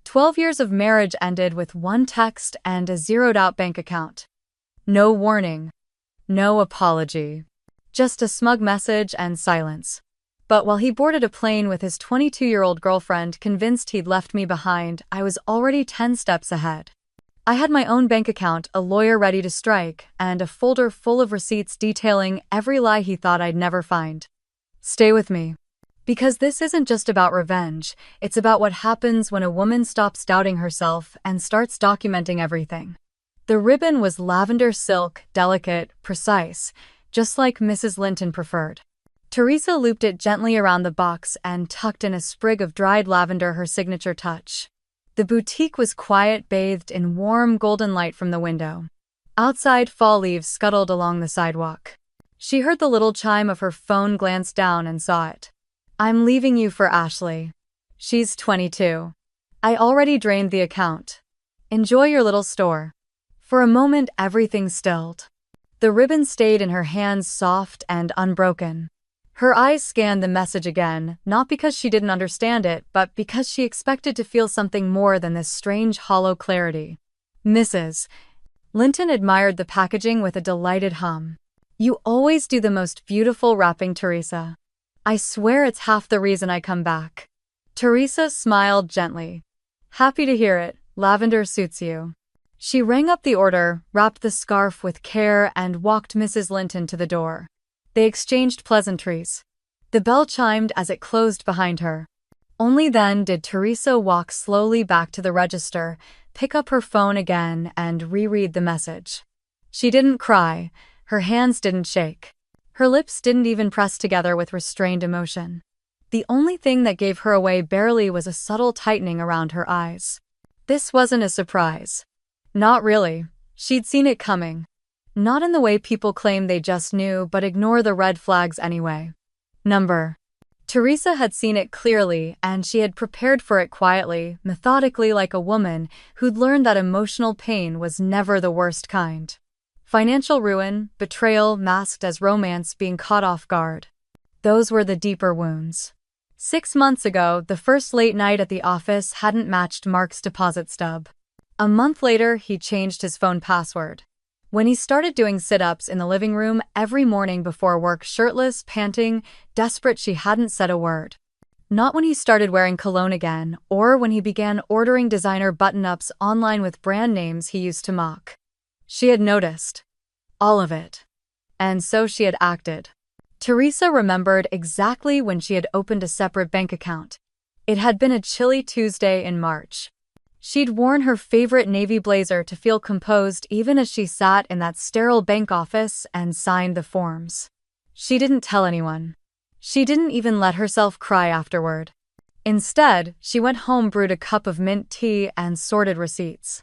12 years of marriage ended with one text and a zeroed-out bank account. No warning. No apology. Just a smug message and silence. But while he boarded a plane with his 22-year-old girlfriend convinced he'd left me behind, I was already 10 steps ahead. I had my own bank account, a lawyer ready to strike, and a folder full of receipts detailing every lie he thought I'd never find. Stay with me. Because this isn't just about revenge, it's about what happens when a woman stops doubting herself and starts documenting everything. The ribbon was lavender silk, delicate, precise, just like Mrs. Linton preferred. Teresa looped it gently around the box and tucked in a sprig of dried lavender, her signature touch. The boutique was quiet, bathed in warm golden light from the window. Outside, fall leaves scuttled along the sidewalk. She heard the little chime of her phone, glanced down and saw it. I'm leaving you for Ashley. She's 22. I already drained the account. Enjoy your little store. For a moment, everything stilled. The ribbon stayed in her hands, soft and unbroken. Her eyes scanned the message again, not because she didn't understand it, but because she expected to feel something more than this strange, hollow clarity. Mrs. Linton admired the packaging with a delighted hum. You always do the most beautiful wrapping, Teresa. I swear it's half the reason I come back. Teresa smiled gently. Happy to hear it. Lavender suits you. She rang up the order, wrapped the scarf with care, and walked Mrs. Linton to the door. They exchanged pleasantries. The bell chimed as it closed behind her. Only then did Teresa walk slowly back to the register, pick up her phone again, and reread the message. She didn't cry. Her hands didn't shake. Her lips didn't even press together with restrained emotion. The only thing that gave her away barely was a subtle tightening around her eyes. This wasn't a surprise. Not really. She'd seen it coming. Not in the way people claim they just knew, but ignore the red flags anyway. Number. Teresa had seen it clearly, and she had prepared for it quietly, methodically, like a woman who'd learned that emotional pain was never the worst kind. Financial ruin, betrayal masked as romance, being caught off guard. Those were the deeper wounds. 6 months ago, the first late night at the office hadn't matched Mark's deposit stub. A month later, he changed his phone password. When he started doing sit-ups in the living room every morning before work, shirtless, panting, desperate, she hadn't said a word. Not when he started wearing cologne again, or when he began ordering designer button-ups online with brand names he used to mock. She had noticed. All of it. And so she had acted. Teresa remembered exactly when she had opened a separate bank account. It had been a chilly Tuesday in March. She'd worn her favorite navy blazer to feel composed even as she sat in that sterile bank office and signed the forms. She didn't tell anyone. She didn't even let herself cry afterward. Instead, she went home, brewed a cup of mint tea, and sorted receipts.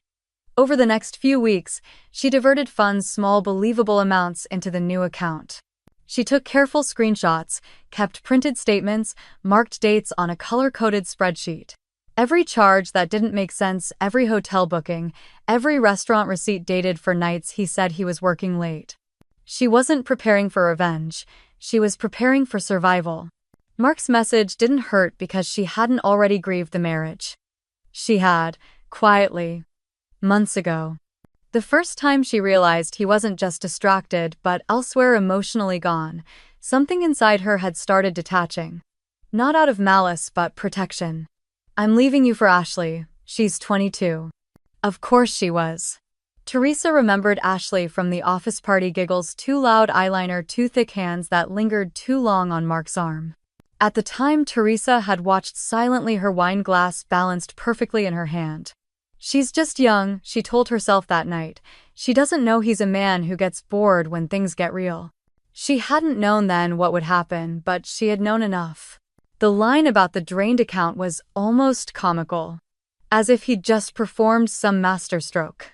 Over the next few weeks, she diverted funds, small believable amounts, into the new account. She took careful screenshots, kept printed statements, marked dates on a color-coded spreadsheet. Every charge that didn't make sense, every hotel booking, every restaurant receipt dated for nights he said he was working late. She wasn't preparing for revenge. She was preparing for survival. Mark's message didn't hurt because she hadn't already grieved the marriage. She had, quietly. Months ago. The first time she realized he wasn't just distracted but elsewhere, emotionally gone, something inside her had started detaching. Not out of malice but protection. I'm leaving you for Ashley. She's 22. Of course she was. Teresa remembered Ashley from the office party, giggles, too loud eyeliner, too thick hands that lingered too long on Mark's arm. At the time, Teresa had watched silently, her wine glass balanced perfectly in her hand. She's just young, she told herself that night. She doesn't know he's a man who gets bored when things get real. She hadn't known then what would happen, but she had known enough. The line about the drained account was almost comical. As if he'd just performed some masterstroke.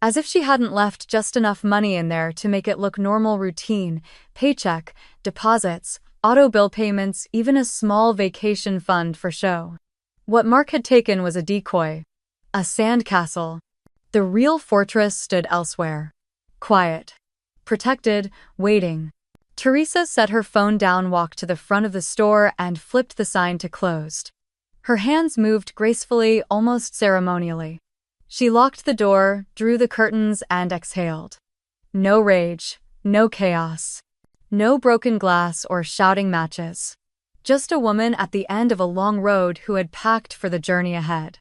As if she hadn't left just enough money in there to make it look normal, routine, paycheck, deposits, auto bill payments, even a small vacation fund for show. What Mark had taken was a decoy. A sandcastle. The real fortress stood elsewhere. Quiet. Protected, waiting. Teresa set her phone down, walked to the front of the store, and flipped the sign to closed. Her hands moved gracefully, almost ceremonially. She locked the door, drew the curtains, and exhaled. No rage, no chaos, no broken glass or shouting matches. Just a woman at the end of a long road who had packed for the journey ahead.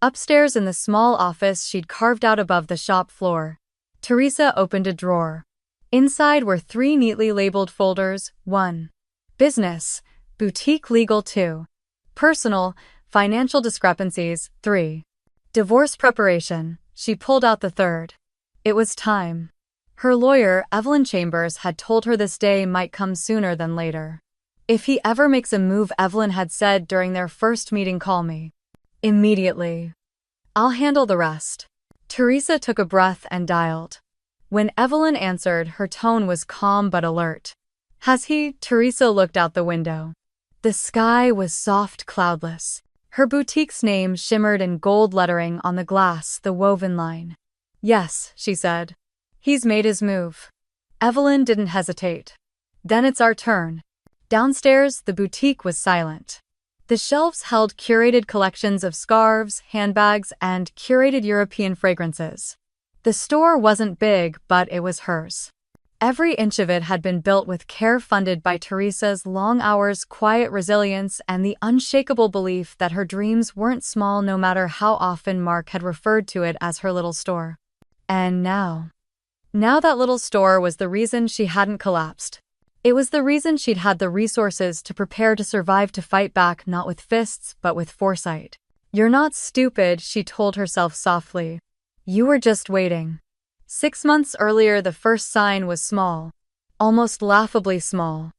Upstairs in the small office she'd carved out above the shop floor, Teresa opened a drawer. Inside were 3 neatly labeled folders: 1. Business, boutique legal; 2. Personal, financial discrepancies; 3. Divorce preparation. She pulled out the third. It was time. Her lawyer, Evelyn Chambers, had told her this day might come sooner than later. If he ever makes a move, Evelyn had said during their first meeting, call me. Immediately. I'll handle the rest. Teresa took a breath and dialed. When Evelyn answered, her tone was calm but alert. Has he? Teresa looked out the window. The sky was soft, cloudless. Her boutique's name shimmered in gold lettering on the glass, the woven line. Yes, she said. He's made his move. Evelyn didn't hesitate. Then it's our turn. Downstairs, the boutique was silent. The shelves held curated collections of scarves, handbags, and curated European fragrances. The store wasn't big, but it was hers. Every inch of it had been built with care, funded by Teresa's long hours, quiet resilience, and the unshakable belief that her dreams weren't small, no matter how often Mark had referred to it as her little store. And now that little store was the reason she hadn't collapsed. It was the reason she'd had the resources to prepare, to survive, to fight back, not with fists, but with foresight. You're not stupid, she told herself softly. You were just waiting. 6 months earlier, the first sign was small. Almost laughably small.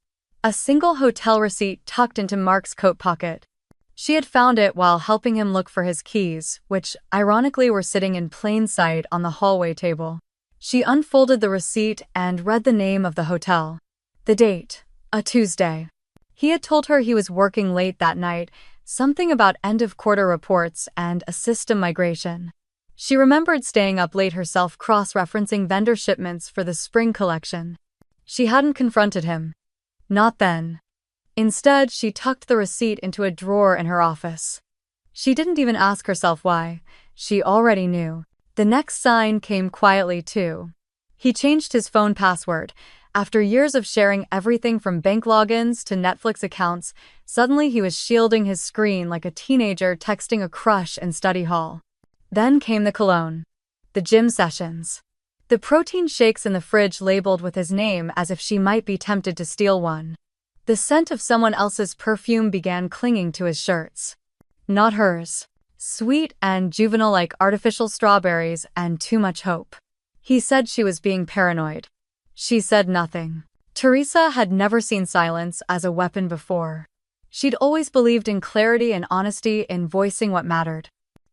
A single hotel receipt tucked into Mark's coat pocket. She had found it while helping him look for his keys, which, ironically, were sitting in plain sight on the hallway table. She unfolded the receipt and read the name of the hotel. The date, a Tuesday. He had told her he was working late that night, something about end-of-quarter reports and a system migration. She remembered staying up late herself, cross-referencing vendor shipments for the spring collection. She hadn't confronted him. Not then. Instead, she tucked the receipt into a drawer in her office. She didn't even ask herself why. She already knew. The next sign came quietly, too. He changed his phone password. After years of sharing everything from bank logins to Netflix accounts, suddenly he was shielding his screen like a teenager texting a crush in study hall. Then came the cologne. The gym sessions. The protein shakes in the fridge labeled with his name as if she might be tempted to steal one. The scent of someone else's perfume began clinging to his shirts. Not hers. Sweet and juvenile, like artificial strawberries and too much hope. He said she was being paranoid. She said nothing. Teresa had never seen silence as a weapon before. She'd always believed in clarity and honesty, in voicing what mattered.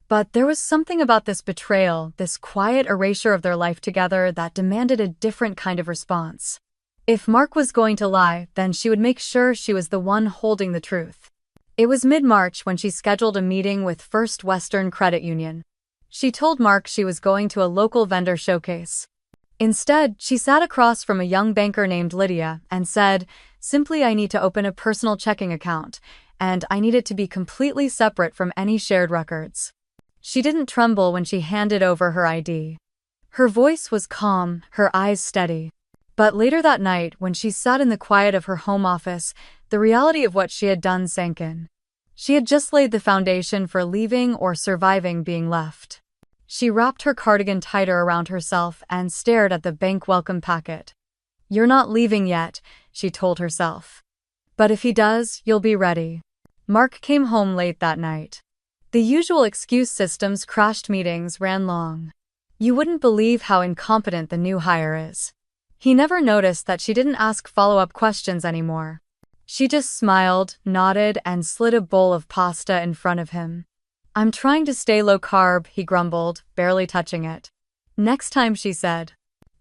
But there was something about this betrayal, this quiet erasure of their life together, that demanded a different kind of response. If Mark was going to lie, then she would make sure she was the one holding the truth. It was mid-March when she scheduled a meeting with First Western Credit Union. She told Mark she was going to a local vendor showcase. Instead, she sat across from a young banker named Lydia and said, simply, I need to open a personal checking account, and I need it to be completely separate from any shared records. She didn't tremble when she handed over her ID. Her voice was calm, her eyes steady. But later that night, when she sat in the quiet of her home office, the reality of what she had done sank in. She had just laid the foundation for leaving or surviving being left. She wrapped her cardigan tighter around herself and stared at the bank welcome packet. You're not leaving yet, she told herself. But if he does, you'll be ready. Mark came home late that night. The usual excuse systems crashed, meetings ran long. You wouldn't believe how incompetent the new hire is. He never noticed that she didn't ask follow-up questions anymore. She just smiled, nodded, and slid a bowl of pasta in front of him. I'm trying to stay low carb, he grumbled, barely touching it. Next time, she said.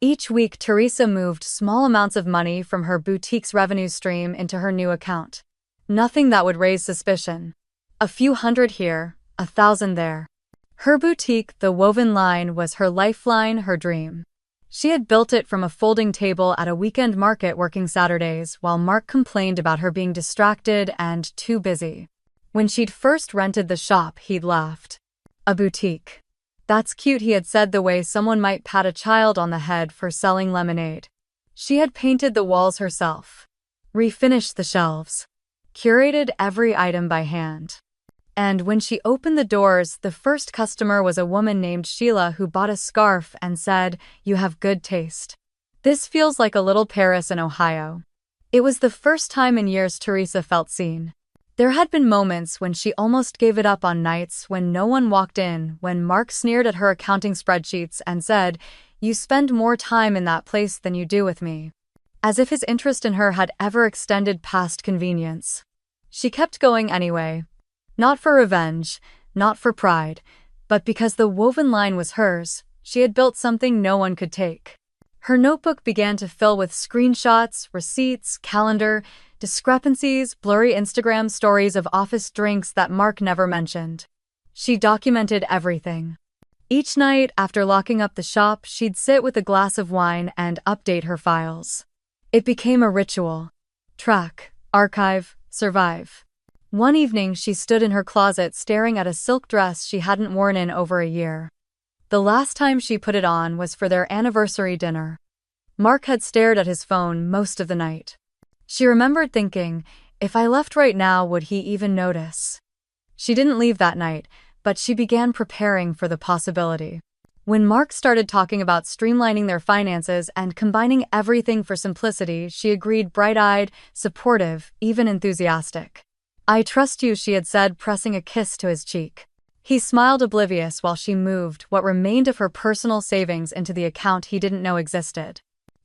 Each week, Teresa moved small amounts of money from her boutique's revenue stream into her new account. Nothing that would raise suspicion. A few hundred here, 1,000 there. Her boutique, the woven line, was her lifeline, her dream. She had built it from a folding table at a weekend market, working Saturdays while Mark complained about her being distracted and too busy. When she'd first rented the shop, he'd laughed. A boutique. That's cute, he had said, the way someone might pat a child on the head for selling lemonade. She had painted the walls herself, refinished the shelves, curated every item by hand. And when she opened the doors, the first customer was a woman named Sheila who bought a scarf and said, "You have good taste. This feels like a little Paris in Ohio." It was the first time in years Teresa felt seen. There had been moments when she almost gave it up, on nights when no one walked in, when Mark sneered at her accounting spreadsheets and said, "You spend more time in that place than you do with me." As if his interest in her had ever extended past convenience. She kept going anyway. Not for revenge, not for pride, but because the woven line was hers. She had built something no one could take. Her notebook began to fill with screenshots, receipts, calendar, discrepancies, blurry Instagram stories of office drinks that Mark never mentioned. She documented everything. Each night, after locking up the shop, she'd sit with a glass of wine and update her files. It became a ritual. Track, archive, survive. One evening, she stood in her closet staring at a silk dress she hadn't worn in over a year. The last time she put it on was for their anniversary dinner. Mark had stared at his phone most of the night. She remembered thinking, if I left right now, would he even notice? She didn't leave that night, but she began preparing for the possibility. When Mark started talking about streamlining their finances and combining everything for simplicity, she agreed, bright-eyed, supportive, even enthusiastic. "I trust you," she had said, pressing a kiss to his cheek. He smiled, oblivious, while she moved what remained of her personal savings into the account he didn't know existed.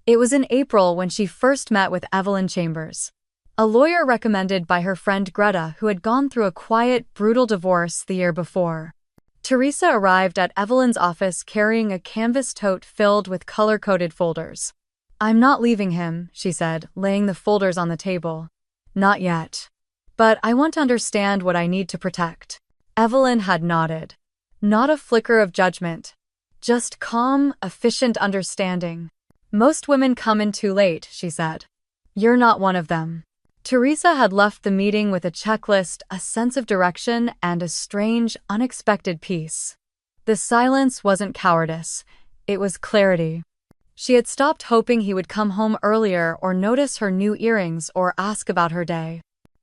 It was in April when she first met with Evelyn Chambers, a lawyer recommended by her friend Greta, who had gone through a quiet, brutal divorce the year before. Teresa arrived at Evelyn's office carrying a canvas tote filled with color-coded folders. "I'm not leaving him," she said, laying the folders on the table. "Not yet. But I want to understand what I need to protect." Evelyn had nodded. Not a flicker of judgment. Just calm, efficient understanding. "Most women come in too late," she said. "You're not one of them." Teresa had left the meeting with a checklist, a sense of direction, and a strange, unexpected peace. The silence wasn't cowardice. It was clarity. She had stopped hoping he would come home earlier or notice her new earrings or ask about her day.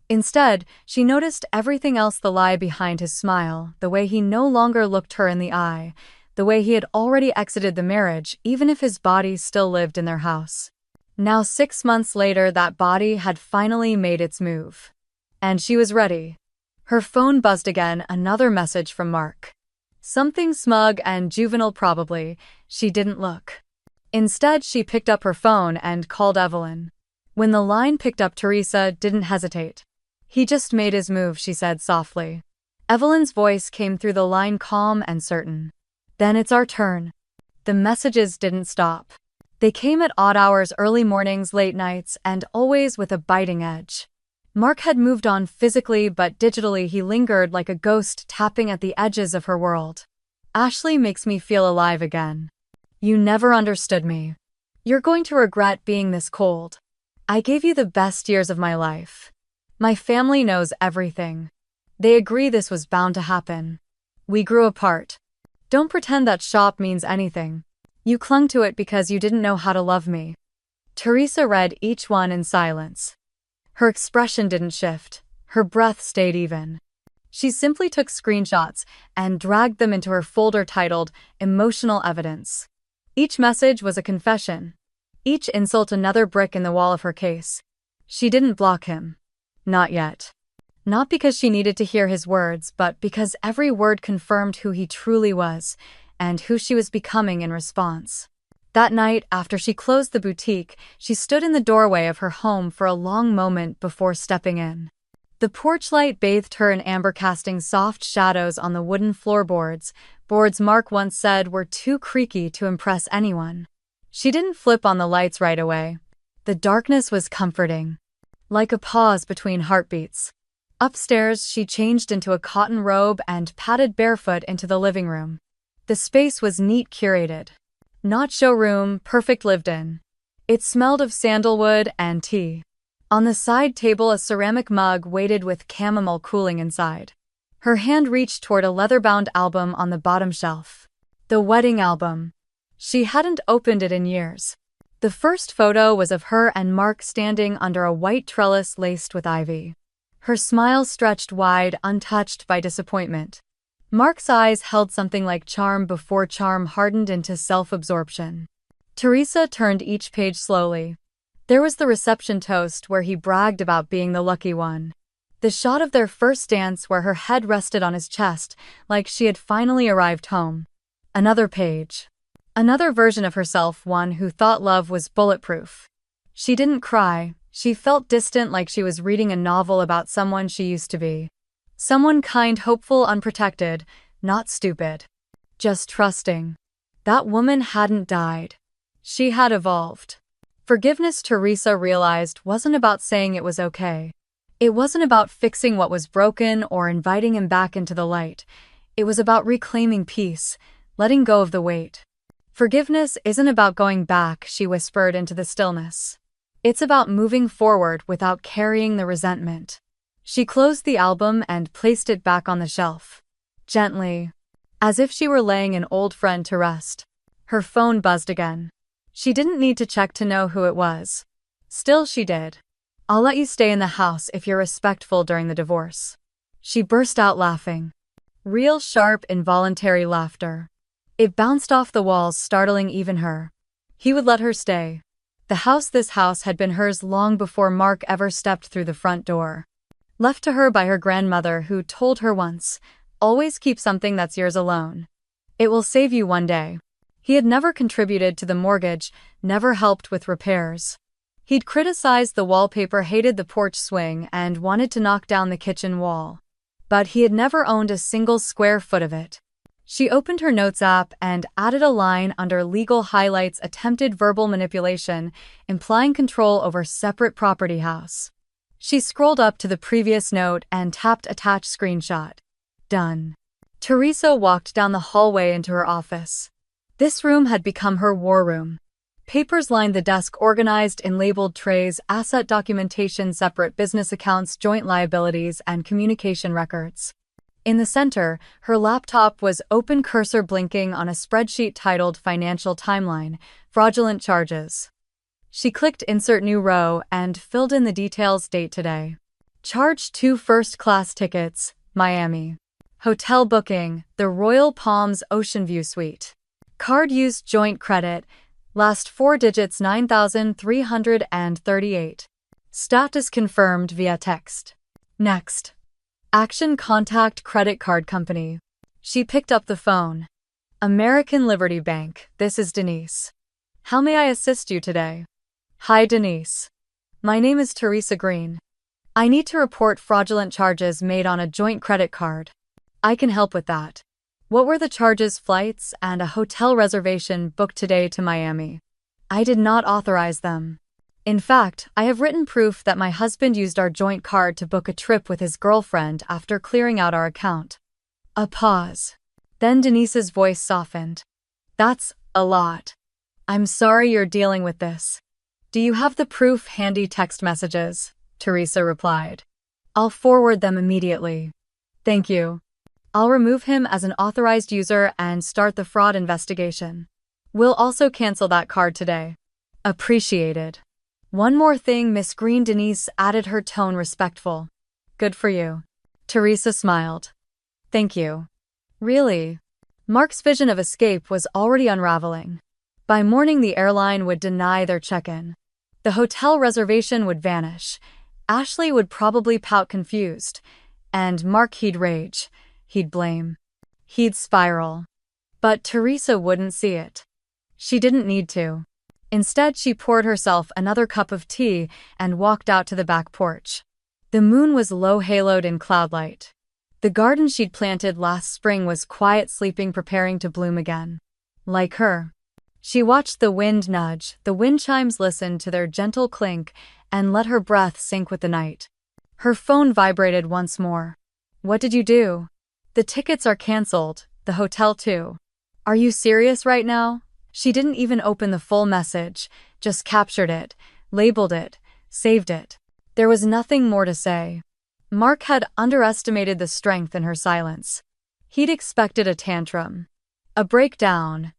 Instead, she noticed everything else: the lie behind his smile, the way he no longer looked her in the eye, the way he had already exited the marriage, even if his body still lived in their house. Now, 6 months later, that body had finally made its move. And she was ready. Her phone buzzed again, another message from Mark. Something smug and juvenile, probably. She didn't look. Instead, she picked up her phone and called Evelyn. When the line picked up, Teresa didn't hesitate. "He just made his move," she said softly. Evelyn's voice came through the line, calm and certain. "Then it's our turn." The messages didn't stop. They came at odd hours, early mornings, late nights, and always with a biting edge. Mark had moved on physically, but digitally he lingered like a ghost, tapping at the edges of her world. "Ashley makes me feel alive again. You never understood me. You're going to regret being this cold. I gave you the best years of my life. My family knows everything. They agree this was bound to happen. We grew apart. Don't pretend that shop means anything. You clung to it because you didn't know how to love me." Teresa read each one in silence. Her expression didn't shift. Her breath stayed even. She simply took screenshots and dragged them into her folder titled Emotional Evidence. Each message was a confession. Each insult another brick in the wall of her case. She didn't block him. Not yet. Not because she needed to hear his words, but because every word confirmed who he truly was, and who she was becoming in response. That night, after she closed the boutique, she stood in the doorway of her home for a long moment before stepping in. The porch light bathed her in amber, casting soft shadows on the wooden floorboards, boards Mark once said were too creaky to impress anyone. She didn't flip on the lights right away. The darkness was comforting, like a pause between heartbeats. Upstairs, she changed into a cotton robe and padded barefoot into the living room. The space was neat, curated. Not showroom, perfect lived in. It smelled of sandalwood and tea. On the side table, a ceramic mug waited with chamomile cooling inside. Her hand reached toward a leather-bound album on the bottom shelf. The wedding album. She hadn't opened it in years. The first photo was of her and Mark standing under a white trellis laced with ivy. Her smile stretched wide, untouched by disappointment. Mark's eyes held something like charm before charm hardened into self-absorption. Teresa turned each page slowly. There was the reception toast where he bragged about being the lucky one. The shot of their first dance where her head rested on his chest, like she had finally arrived home. Another page. Another version of herself, one who thought love was bulletproof. She didn't cry. She felt distant, like she was reading a novel about someone she used to be. Someone kind, hopeful, unprotected, not stupid. Just trusting. That woman hadn't died. She had evolved. Forgiveness, Teresa realized, wasn't about saying it was okay. It wasn't about fixing what was broken or inviting him back into the light. It was about reclaiming peace, letting go of the weight. Forgiveness isn't about going back, she whispered into the stillness. It's about moving forward without carrying the resentment. She closed the album and placed it back on the shelf. Gently, as if she were laying an old friend to rest. Her phone buzzed again. She didn't need to check to know who it was. Still, she did. "I'll let you stay in the house if you're respectful during the divorce." She burst out laughing. Real sharp, involuntary laughter. It bounced off the walls, startling even her. He would let her stay. This house had been hers long before Mark ever stepped through the front door. Left to her by her grandmother, who told her once, "Always keep something that's yours alone. It will save you one day." He had never contributed to the mortgage, never helped with repairs. He'd criticized the wallpaper, hated the porch swing, and wanted to knock down the kitchen wall. But he had never owned a single square foot of it. She opened her notes app and added a line under legal highlights: attempted verbal manipulation, implying control over separate property house. She scrolled up to the previous note and tapped attach screenshot. Done. Teresa walked down the hallway into her office. This room had become her war room. Papers lined the desk, organized in labeled trays: asset documentation, separate business accounts, joint liabilities, and communication records. In the center, her laptop was open, cursor blinking on a spreadsheet titled Financial Timeline, Fraudulent Charges. She clicked Insert New Row and filled in the details: date today. Charged 2 first-class tickets, Miami. Hotel booking, the Royal Palms Ocean View Suite. Card used joint credit, last 4 digits 9,338. Status confirmed via text. Next. Action, contact credit card company. She picked up the phone. American Liberty Bank, this is Denise. How may I assist you today? Hi Denise. My name is Teresa Green. I need to report fraudulent charges made on a joint credit card. I can help with that. What were the charges? Flights and a hotel reservation booked today to Miami. I did not authorize them. In fact, I have written proof that my husband used our joint card to book a trip with his girlfriend after clearing out our account. A pause. Then Denise's voice softened. That's a lot. I'm sorry you're dealing with this. Do you have the proof handy? Text messages, Teresa replied. I'll forward them immediately. Thank you. I'll remove him as an authorized user and start the fraud investigation. We'll also cancel that card today. Appreciated. One more thing, Miss Green. Denise added, her tone respectful. Good for you. Teresa smiled. Thank you. Really? Mark's vision of escape was already unraveling. By morning, the airline would deny their check-in. The hotel reservation would vanish. Ashley would probably pout confused. And Mark, he'd rage. He'd blame. He'd spiral. But Teresa wouldn't see it. She didn't need to. Instead, she poured herself another cup of tea and walked out to the back porch. The moon was low, haloed in cloudlight. The garden she'd planted last spring was quiet, sleeping, preparing to bloom again. Like her. She watched the wind nudge, the wind chimes, listened to their gentle clink, and let her breath sink with the night. Her phone vibrated once more. What did you do? The tickets are canceled, the hotel too. Are you serious right now? She didn't even open the full message, just captured it, labeled it, saved it. There was nothing more to say. Mark had underestimated the strength in her silence. He'd expected a tantrum, a breakdown,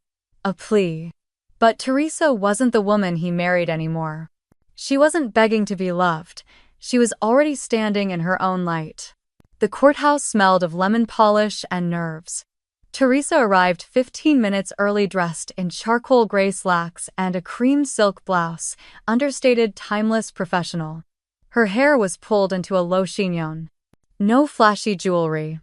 a plea. But Teresa wasn't the woman he married anymore. She wasn't begging to be loved. She was already standing in her own light. The courthouse smelled of lemon polish and nerves. Teresa arrived 15 minutes early, dressed in charcoal gray slacks and a cream silk blouse, understated, timeless, professional. Her hair was pulled into a low chignon. No flashy jewelry.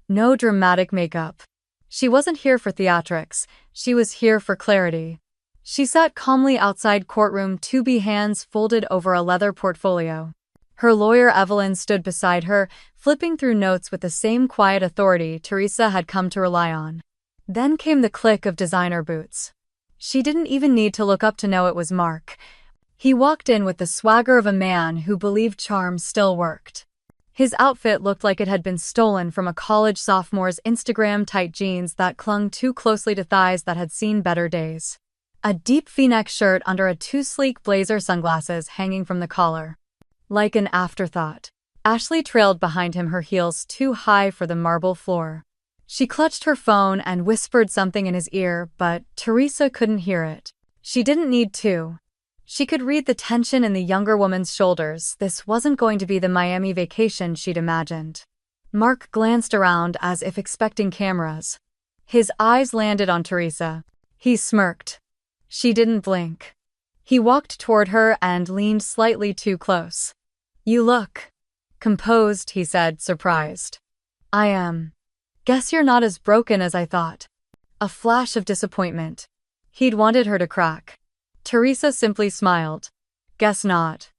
No dramatic makeup. She wasn't here for theatrics. She was here for clarity. She sat calmly outside courtroom, 2B, hands folded over a leather portfolio. Her lawyer Evelyn stood beside her, flipping through notes with the same quiet authority Teresa had come to rely on. Then came the click of designer boots. She didn't even need to look up to know it was Mark. He walked in with the swagger of a man who believed charm still worked. His outfit looked like it had been stolen from a college sophomore's Instagram-tight jeans that clung too closely to thighs that had seen better days. A deep V-neck shirt under a too sleek blazer, sunglasses hanging from the collar. Like an afterthought, Ashley trailed behind him, her heels too high for the marble floor. She clutched her phone and whispered something in his ear, but Teresa couldn't hear it. She didn't need to. She could read the tension in the younger woman's shoulders. This wasn't going to be the Miami vacation she'd imagined. Mark glanced around as if expecting cameras. His eyes landed on Teresa. He smirked. She didn't blink. He walked toward her and leaned slightly too close. "You look composed," he said, surprised. "I am. Guess you're not as broken as I thought." A flash of disappointment. He'd wanted her to crack. Teresa simply smiled. "Guess not."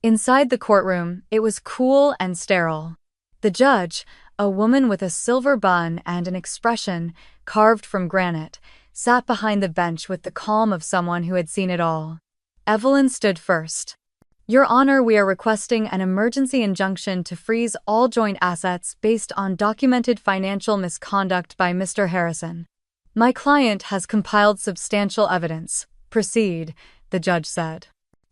Inside the courtroom, it was cool and sterile. The judge, a woman with a silver bun and an expression carved from granite, sat behind the bench with the calm of someone who had seen it all. Evelyn stood first. "Your Honor, we are requesting an emergency injunction to freeze all joint assets based on documented financial misconduct by Mr. Harrison. My client has compiled substantial evidence." "Proceed," the judge said.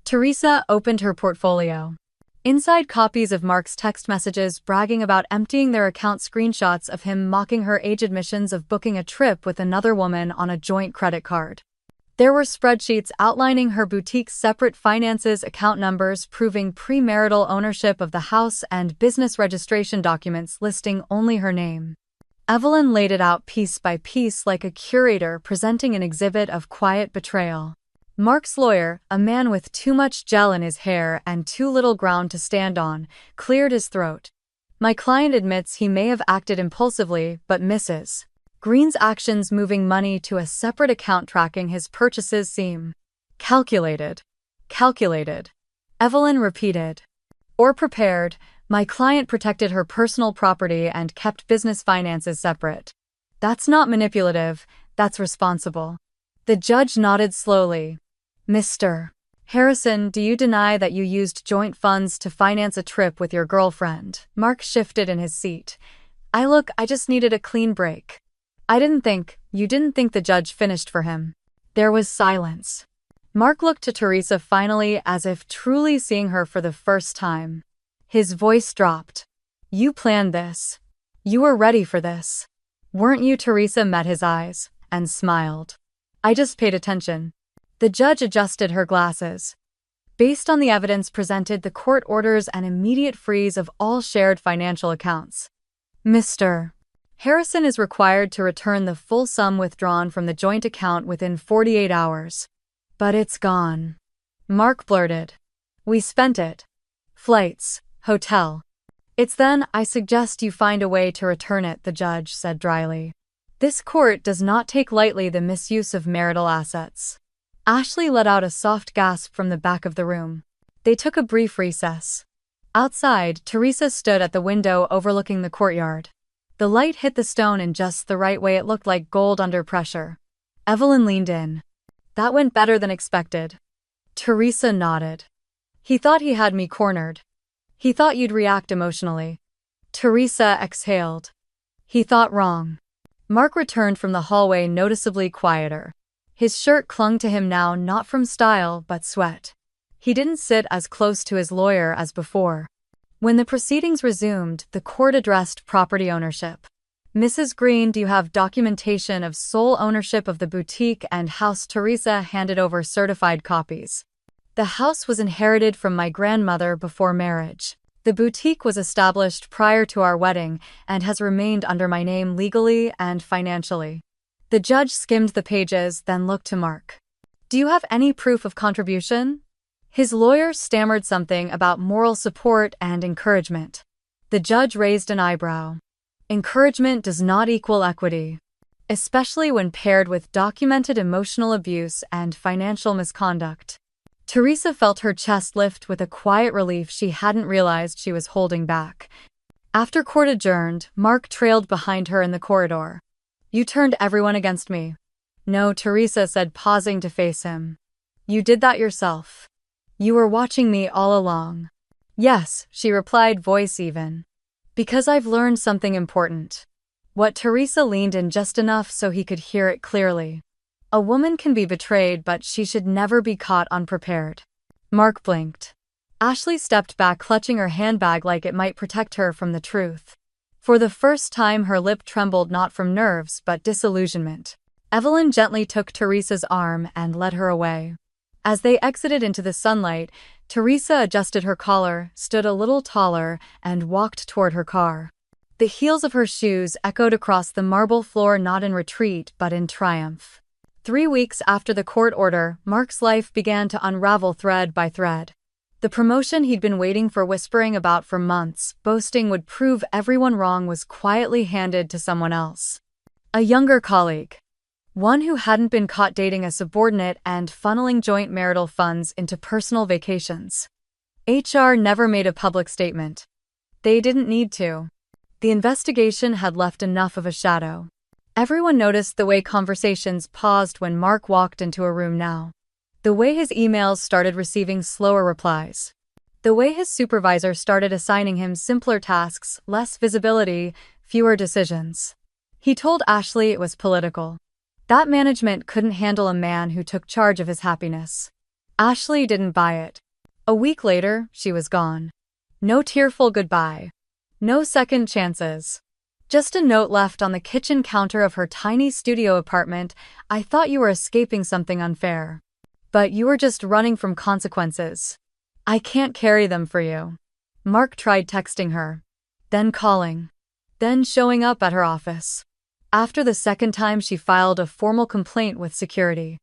Teresa opened her portfolio. Inside, copies of Mark's text messages bragging about emptying their account, screenshots of him mocking her, age, admissions of booking a trip with another woman on a joint credit card. There were spreadsheets outlining her boutique's separate finances, account numbers proving premarital ownership of the house, and business registration documents listing only her name. Evelyn laid it out piece by piece like a curator presenting an exhibit of quiet betrayal. Mark's lawyer, a man with too much gel in his hair and too little ground to stand on, cleared his throat. "My client admits he may have acted impulsively, but Mrs. Green's actions moving money to a separate account tracking his purchases seem calculated." "Calculated," Evelyn repeated. "Or prepared. My client protected her personal property and kept business finances separate. That's not manipulative, that's responsible." The judge nodded slowly. "Mr. Harrison, do you deny that you used joint funds to finance a trip with your girlfriend?" Mark shifted in his seat. I just needed a clean break." You didn't think," the judge finished for him. There was silence. Mark looked to Teresa finally, as if truly seeing her for the first time. His voice dropped. "You planned this. You were ready for this. Weren't you?" Teresa met his eyes and smiled. "I just paid attention." The judge adjusted her glasses. Based on the evidence presented, the court orders an immediate freeze of all shared financial accounts. Mr. Harrison is required to return the full sum withdrawn from the joint account within 48 hours. "But it's gone," Mark blurted. "We spent it. Flights, hotel." Then I suggest you find a way to return it," the judge said dryly. "This court does not take lightly the misuse of marital assets." Ashley let out a soft gasp from the back of the room. They took a brief recess. Outside, Teresa stood at the window overlooking the courtyard. The light hit the stone in just the right way. It looked like gold under pressure. Evelyn leaned in. "That went better than expected." Teresa nodded. "He thought he had me cornered. He thought you'd react emotionally." Teresa exhaled. "He thought wrong." Mark returned from the hallway noticeably quieter. His shirt clung to him now, not from style but sweat. He didn't sit as close to his lawyer as before. When the proceedings resumed, the court addressed property ownership. Mrs. Green, do you have documentation of sole ownership of the boutique and house? Teresa handed over certified copies. The house was inherited from my grandmother before marriage. The boutique was established prior to our wedding and has remained under my name legally and financially. The judge skimmed the pages, then looked to Mark. Do you have any proof of contribution? His lawyer stammered something about moral support and encouragement. The judge raised an eyebrow. Encouragement does not equal equity, especially when paired with documented emotional abuse and financial misconduct. Teresa felt her chest lift with a quiet relief she hadn't realized she was holding back. After court adjourned, Mark trailed behind her in the corridor. You turned everyone against me. No, Teresa said, pausing to face him. You did that yourself. You were watching me all along. Yes, she replied, voice even. Because I've learned something important. What? Teresa leaned in just enough so he could hear it clearly. A woman can be betrayed, but she should never be caught unprepared. Mark blinked. Ashley stepped back, clutching her handbag like it might protect her from the truth. For the first time, her lip trembled, not from nerves but disillusionment. Evelyn gently took Teresa's arm and led her away. As they exited into the sunlight, Teresa adjusted her collar, stood a little taller, and walked toward her car. The heels of her shoes echoed across the marble floor, not in retreat but in triumph. 3 weeks after the court order, Mark's life began to unravel thread by thread. The promotion he'd been waiting for, whispering about for months, boasting would prove everyone wrong, was quietly handed to someone else. A younger colleague. One who hadn't been caught dating a subordinate and funneling joint marital funds into personal vacations. HR never made a public statement. They didn't need to. The investigation had left enough of a shadow. Everyone noticed the way conversations paused when Mark walked into a room now. The way his emails started receiving slower replies. The way his supervisor started assigning him simpler tasks, less visibility, fewer decisions. He told Ashley it was political. That management couldn't handle a man who took charge of his happiness. Ashley didn't buy it. A week later, she was gone. No tearful goodbye. No second chances. Just a note left on the kitchen counter of her tiny studio apartment. I thought you were escaping something unfair. But you were just running from consequences. I can't carry them for you. Mark tried texting her. Then calling. Then showing up at her office. After the second time, she filed a formal complaint with security.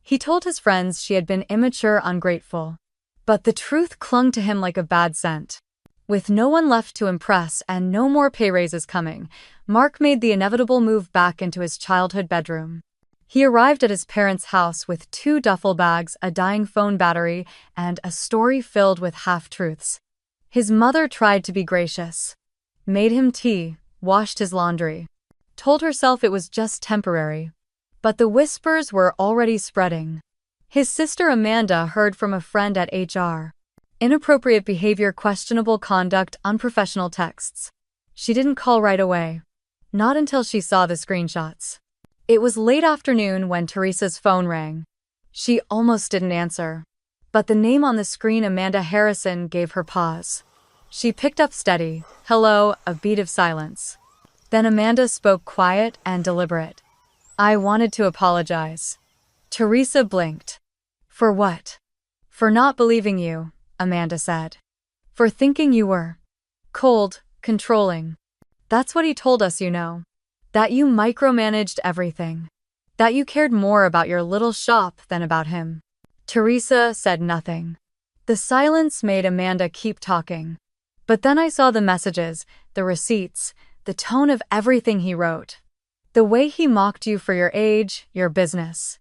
He told his friends she had been immature, ungrateful. But the truth clung to him like a bad scent. With no one left to impress and no more pay raises coming, Mark made the inevitable move back into his childhood bedroom. He arrived at his parents' house with 2 duffel bags, a dying phone battery, and a story filled with half-truths. His mother tried to be gracious. Made him tea, washed his laundry. Told herself it was just temporary. But the whispers were already spreading. His sister Amanda heard from a friend at HR. Inappropriate behavior, questionable conduct, unprofessional texts. She didn't call right away. Not until she saw the screenshots. It was late afternoon when Teresa's phone rang. She almost didn't answer. But the name on the screen, Amanda Harrison, gave her pause. She picked up steady. Hello, a beat of silence. Then Amanda spoke, quiet and deliberate. I wanted to apologize. Teresa blinked. For what? For not believing you, Amanda said. For thinking you were cold, controlling. That's what he told us, you know. That you micromanaged everything. That you cared more about your little shop than about him. Teresa said nothing. The silence made Amanda keep talking. But then I saw the messages, the receipts, the tone of everything he wrote. The way he mocked you for your age, your business.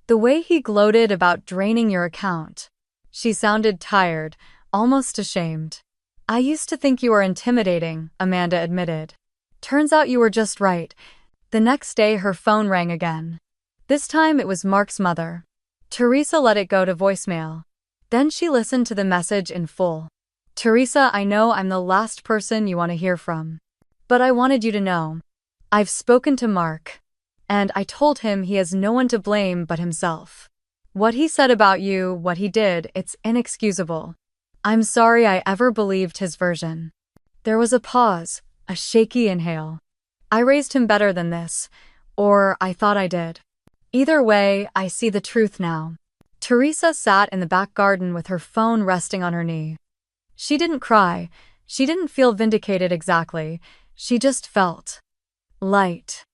The way he gloated about draining your account. She sounded tired, almost ashamed. I used to think you were intimidating, Amanda admitted. Turns out you were just right. The next day her phone rang again. This time it was Mark's mother. Teresa let it go to voicemail. Then she listened to the message in full. Teresa, I know I'm the last person you want to hear from. But I wanted you to know. I've spoken to Mark. And I told him he has no one to blame but himself. What he said about you, what he did, it's inexcusable. I'm sorry I ever believed his version. There was a pause, a shaky inhale. I raised him better than this, or I thought I did. Either way, I see the truth now. Teresa sat in the back garden with her phone resting on her knee. She didn't cry. She didn't feel vindicated exactly. She just felt light.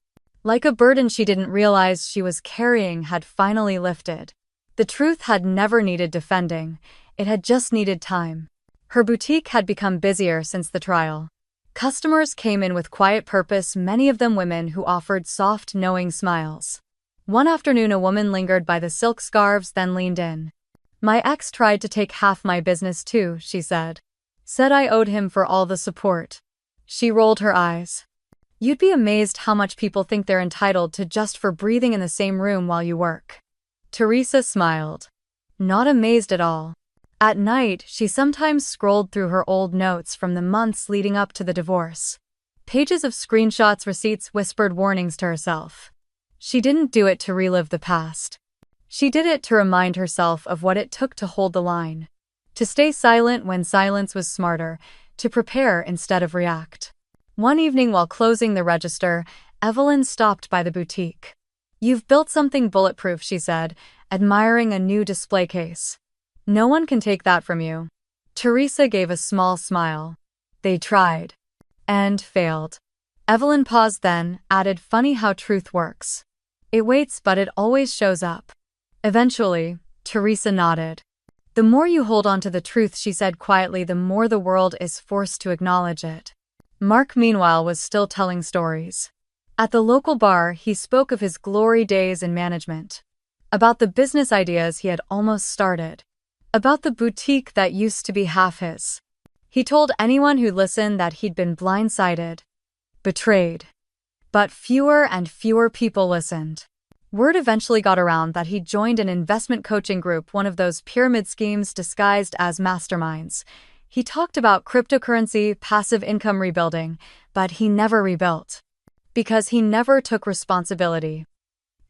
Like a burden she didn't realize she was carrying had finally lifted. The truth had never needed defending. It had just needed time. Her boutique had become busier since the trial. Customers came in with quiet purpose, many of them women who offered soft, knowing smiles. One afternoon, a woman lingered by the silk scarves, then leaned in. My ex tried to take half my business too, she said. Said I owed him for all the support. She rolled her eyes. You'd be amazed how much people think they're entitled to just for breathing in the same room while you work. Teresa smiled. Not amazed at all. At night, she sometimes scrolled through her old notes from the months leading up to the divorce. Pages of screenshots, receipts, whispered warnings to herself. She didn't do it to relive the past. She did it to remind herself of what it took to hold the line. To stay silent when silence was smarter, to prepare instead of react. One evening while closing the register, Evelyn stopped by the boutique. You've built something bulletproof, she said, admiring a new display case. No one can take that from you. Teresa gave a small smile. They tried. And failed. Evelyn paused, then added, funny how truth works. It waits, but it always shows up. Eventually, Teresa nodded. The more you hold on to the truth, she said quietly, the more the world is forced to acknowledge it. Mark, meanwhile, was still telling stories. At the local bar, he spoke of his glory days in management. About the business ideas he had almost started. About the boutique that used to be half his. He told anyone who listened that he'd been blindsided. Betrayed. But fewer and fewer people listened. Word eventually got around that he'd joined an investment coaching group, one of those pyramid schemes disguised as masterminds. He talked about cryptocurrency, passive income rebuilding, but he never rebuilt. Because he never took responsibility.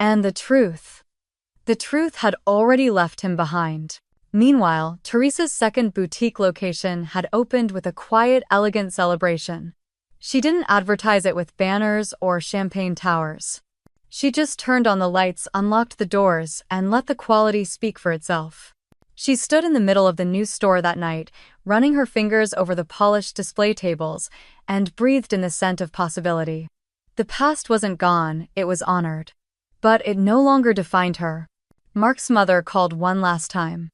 And the truth had already left him behind. Meanwhile, Teresa's second boutique location had opened with a quiet, elegant celebration. She didn't advertise it with banners or champagne towers. She just turned on the lights, unlocked the doors, and let the quality speak for itself. She stood in the middle of the new store that night, running her fingers over the polished display tables, and breathed in the scent of possibility. The past wasn't gone, it was honored. But it no longer defined her. Mark's mother called one last time.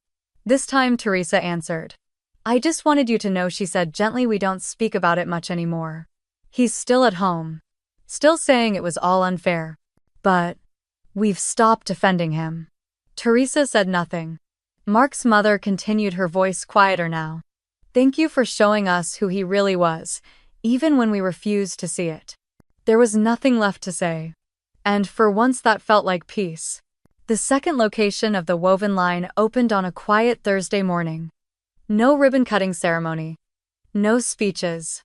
This time Teresa answered. I just wanted you to know, she said gently, we don't speak about it much anymore. He's still at home. Still saying it was all unfair. But we've stopped defending him. Teresa said nothing. Mark's mother continued, her voice quieter now. Thank you for showing us who he really was, even when we refused to see it. There was nothing left to say. And for once that felt like peace. The second location of the Woven line opened on a quiet Thursday morning. No ribbon-cutting ceremony. No speeches.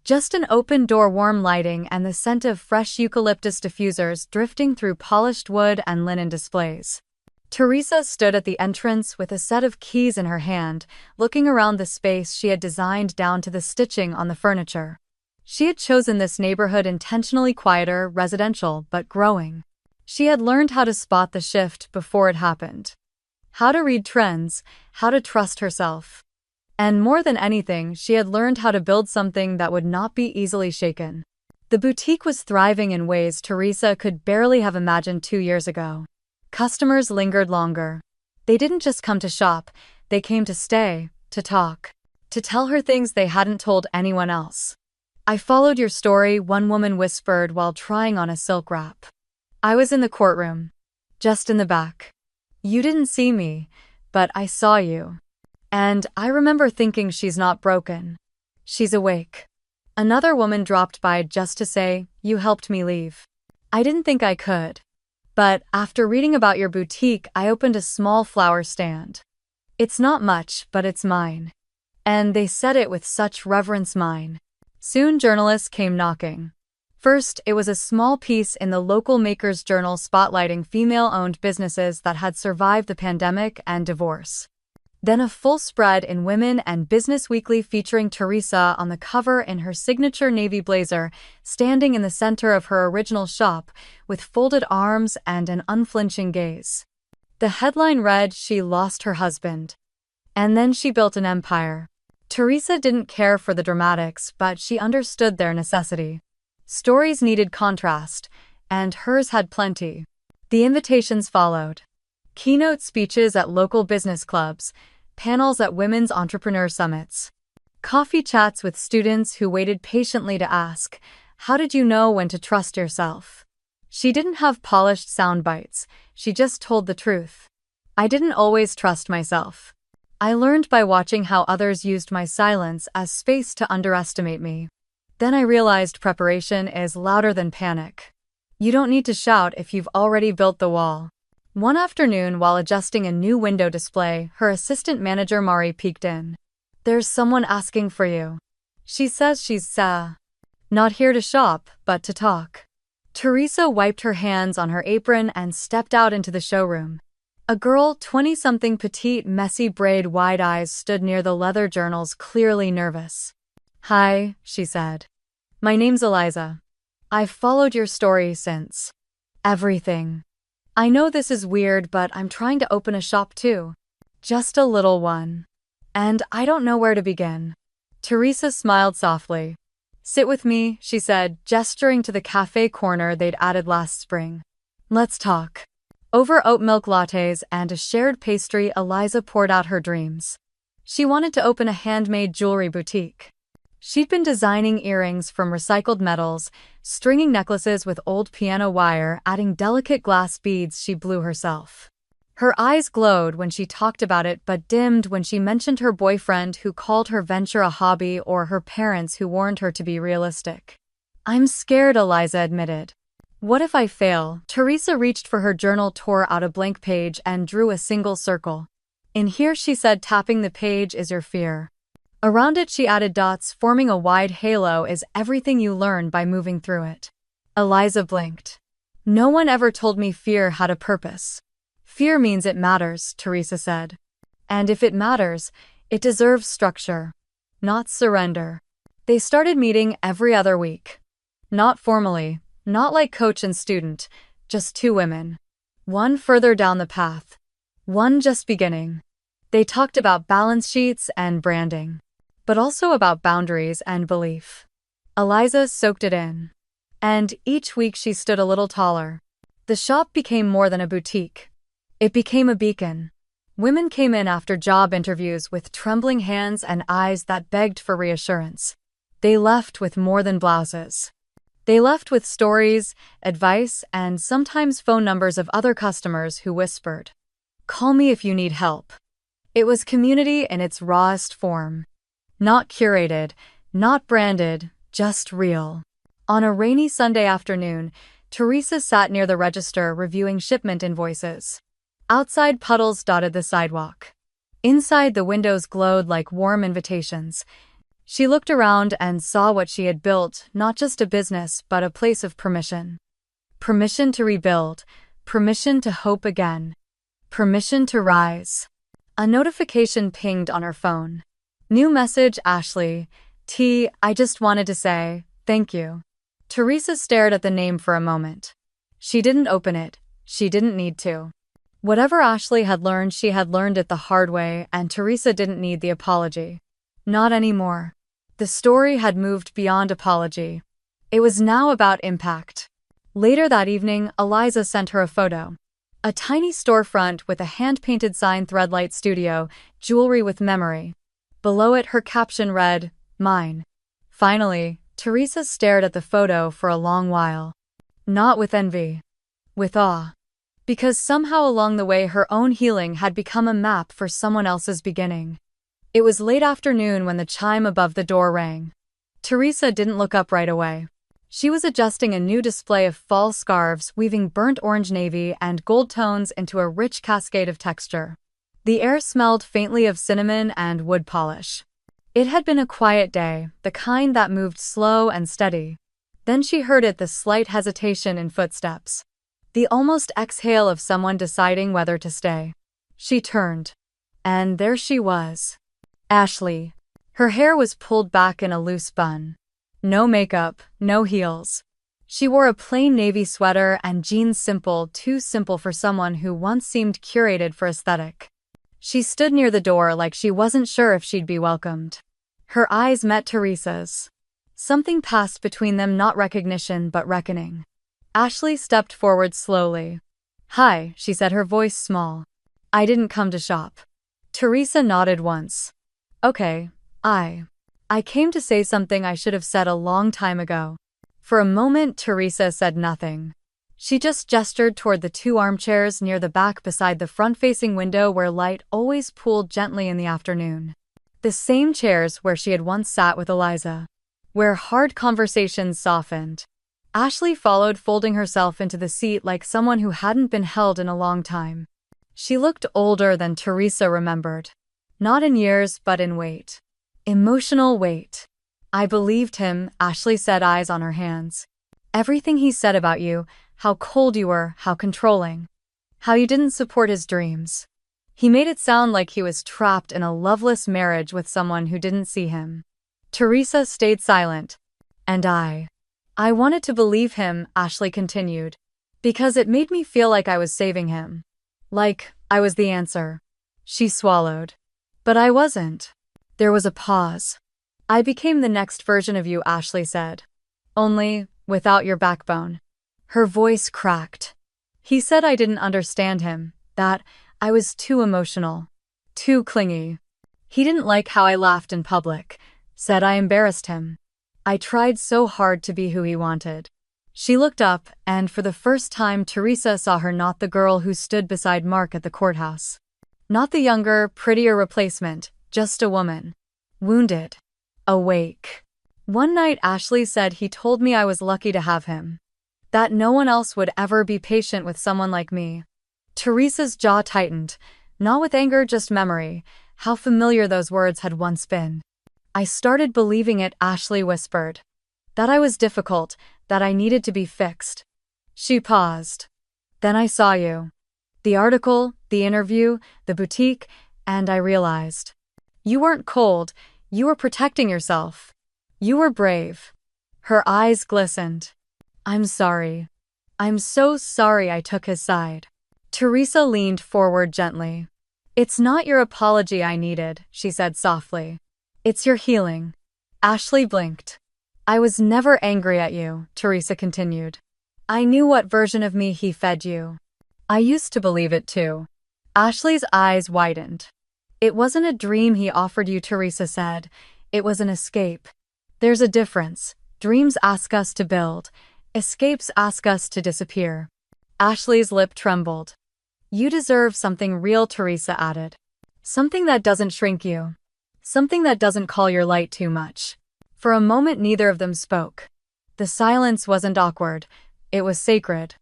Just an open door, warm lighting, and the scent of fresh eucalyptus diffusers drifting through polished wood and linen displays. Teresa stood at the entrance with a set of keys in her hand, looking around the space she had designed down to the stitching on the furniture. She had chosen this neighborhood intentionally, quieter, residential, but growing. She had learned how to spot the shift before it happened. How to read trends, how to trust herself. And more than anything, she had learned how to build something that would not be easily shaken. The boutique was thriving in ways Teresa could barely have imagined 2 years ago. Customers lingered longer. They didn't just come to shop, they came to stay, to talk, to tell her things they hadn't told anyone else. I followed your story, one woman whispered while trying on a silk wrap. I was in the courtroom. Just in the back. You didn't see me, but I saw you. And I remember thinking, she's not broken. She's awake. Another woman dropped by just to say, you helped me leave. I didn't think I could. But after reading about your boutique, I opened a small flower stand. It's not much, but it's mine. And they said it with such reverence, mine. Soon journalists came knocking. First, it was a small piece in the local Makers Journal spotlighting female-owned businesses that had survived the pandemic and divorce. Then a full spread in Women and Business Weekly featuring Teresa on the cover in her signature navy blazer, standing in the center of her original shop, with folded arms and an unflinching gaze. The headline read, "She lost her husband. And then she built an empire." Teresa didn't care for the dramatics, but she understood their necessity. Stories needed contrast, and hers had plenty. The invitations followed. Keynote speeches at local business clubs, panels at women's entrepreneur summits, coffee chats with students who waited patiently to ask, "How did you know when to trust yourself?" She didn't have polished sound bites, she just told the truth. "I didn't always trust myself. I learned by watching how others used my silence as space to underestimate me. Then I realized preparation is louder than panic. You don't need to shout if you've already built the wall." One afternoon, while adjusting a new window display, her assistant manager Mari peeked in. "There's someone asking for you. She says she's not here to shop, but to talk." Teresa wiped her hands on her apron and stepped out into the showroom. A girl, 20-something, petite, messy braid, wide eyes, stood near the leather journals, clearly nervous. "Hi," she said. "My name's Eliza. I've followed your story since everything. I know this is weird, but I'm trying to open a shop too. Just a little one. And I don't know where to begin." Teresa smiled softly. "Sit with me," she said, gesturing to the cafe corner they'd added last spring. "Let's talk." Over oat milk lattes and a shared pastry, Eliza poured out her dreams. She wanted to open a handmade jewelry boutique. She'd been designing earrings from recycled metals, stringing necklaces with old piano wire, adding delicate glass beads she blew herself. Her eyes glowed when she talked about it but dimmed when she mentioned her boyfriend who called her venture a hobby or her parents who warned her to be realistic. "I'm scared," Eliza admitted. "What if I fail?" Teresa reached for her journal, tore out a blank page, and drew a single circle. "In here," she said, tapping the page, "is your fear. Around it," she added, "dots forming a wide halo, is everything you learn by moving through it." Eliza blinked. "No one ever told me fear had a purpose." "Fear means it matters," Teresa said. "And if it matters, it deserves structure, not surrender." They started meeting every other week. Not formally, not like coach and student, just two women. One further down the path, one just beginning. They talked about balance sheets and branding, but also about boundaries and belief. Eliza soaked it in. And each week she stood a little taller. The shop became more than a boutique. It became a beacon. Women came in after job interviews with trembling hands and eyes that begged for reassurance. They left with more than blouses. They left with stories, advice, and sometimes phone numbers of other customers who whispered, "Call me if you need help." It was community in its rawest form. Not curated, not branded, just real. On a rainy Sunday afternoon, Teresa sat near the register reviewing shipment invoices. Outside, puddles dotted the sidewalk. Inside, the windows glowed like warm invitations. She looked around and saw what she had built, not just a business, but a place of permission. Permission to rebuild, permission to hope again, permission to rise. A notification pinged on her phone. New message, Ashley. I just wanted to say, thank you. Teresa stared at the name for a moment. She didn't open it. She didn't need to. Whatever Ashley had learned, she had learned it the hard way, and Teresa didn't need the apology. Not anymore. The story had moved beyond apology. It was now about impact. Later that evening, Eliza sent her a photo. A tiny storefront with a hand-painted sign, Threadlight Studio, jewelry with memory. Below it, her caption read, "Mine." Finally, Teresa stared at the photo for a long while. Not with envy. With awe. Because somehow along the way her own healing had become a map for someone else's beginning. It was late afternoon when the chime above the door rang. Teresa didn't look up right away. She was adjusting a new display of fall scarves, weaving burnt orange, navy, and gold tones into a rich cascade of texture. The air smelled faintly of cinnamon and wood polish. It had been a quiet day, the kind that moved slow and steady. Then she heard the slight hesitation in footsteps. The almost exhale of someone deciding whether to stay. She turned. And there she was. Ashley. Her hair was pulled back in a loose bun. No makeup, no heels. She wore a plain navy sweater and jeans, simple, too simple for someone who once seemed curated for aesthetic. She stood near the door like she wasn't sure if she'd be welcomed. Her eyes met Teresa's. Something passed between them, not recognition but reckoning. Ashley stepped forward slowly. "Hi," she said, her voice small. "I didn't come to shop." Teresa nodded once. "Okay, I came to say something I should have said a long time ago." For a moment, Teresa said nothing. She just gestured toward the two armchairs near the back beside the front-facing window where light always pooled gently in the afternoon. The same chairs where she had once sat with Eliza. Where hard conversations softened. Ashley followed, folding herself into the seat like someone who hadn't been held in a long time. She looked older than Teresa remembered. Not in years, but in weight. Emotional weight. "I believed him," Ashley said, eyes on her hands. "Everything he said about you, how cold you were, how controlling. How you didn't support his dreams. He made it sound like he was trapped in a loveless marriage with someone who didn't see him." Teresa stayed silent. "And I wanted to believe him," Ashley continued, "because it made me feel like I was saving him. Like I was the answer." She swallowed. "But I wasn't." There was a pause. "I became the next version of you," Ashley said. "Only, without your backbone." Her voice cracked. "He said I didn't understand him, that I was too emotional, too clingy. He didn't like how I laughed in public. Said I embarrassed him. I tried so hard to be who he wanted." She looked up, and for the first time Teresa saw her, not the girl who stood beside Mark at the courthouse. Not the younger, prettier replacement, just a woman. Wounded. Awake. "One night," Ashley said, "he told me I was lucky to have him. That no one else would ever be patient with someone like me." Teresa's jaw tightened, not with anger, just memory, how familiar those words had once been. "I started believing it," Ashley whispered. "That I was difficult, that I needed to be fixed." She paused. "Then I saw you. The article, the interview, the boutique, and I realized. You weren't cold, you were protecting yourself. You were brave." Her eyes glistened. "I'm sorry. I'm so sorry I took his side." Teresa leaned forward gently. "It's not your apology I needed," she said softly. "It's your healing." Ashley blinked. "I was never angry at you," Teresa continued. "I knew what version of me he fed you. I used to believe it too." Ashley's eyes widened. "It wasn't a dream he offered you," Teresa said. "It was an escape. There's a difference. Dreams ask us to build. Escapes ask us to disappear." Ashley's lip trembled. "You deserve something real," Teresa added. "Something that doesn't shrink you. Something that doesn't call your light too much." For a moment neither of them spoke. The silence wasn't awkward. It was sacred.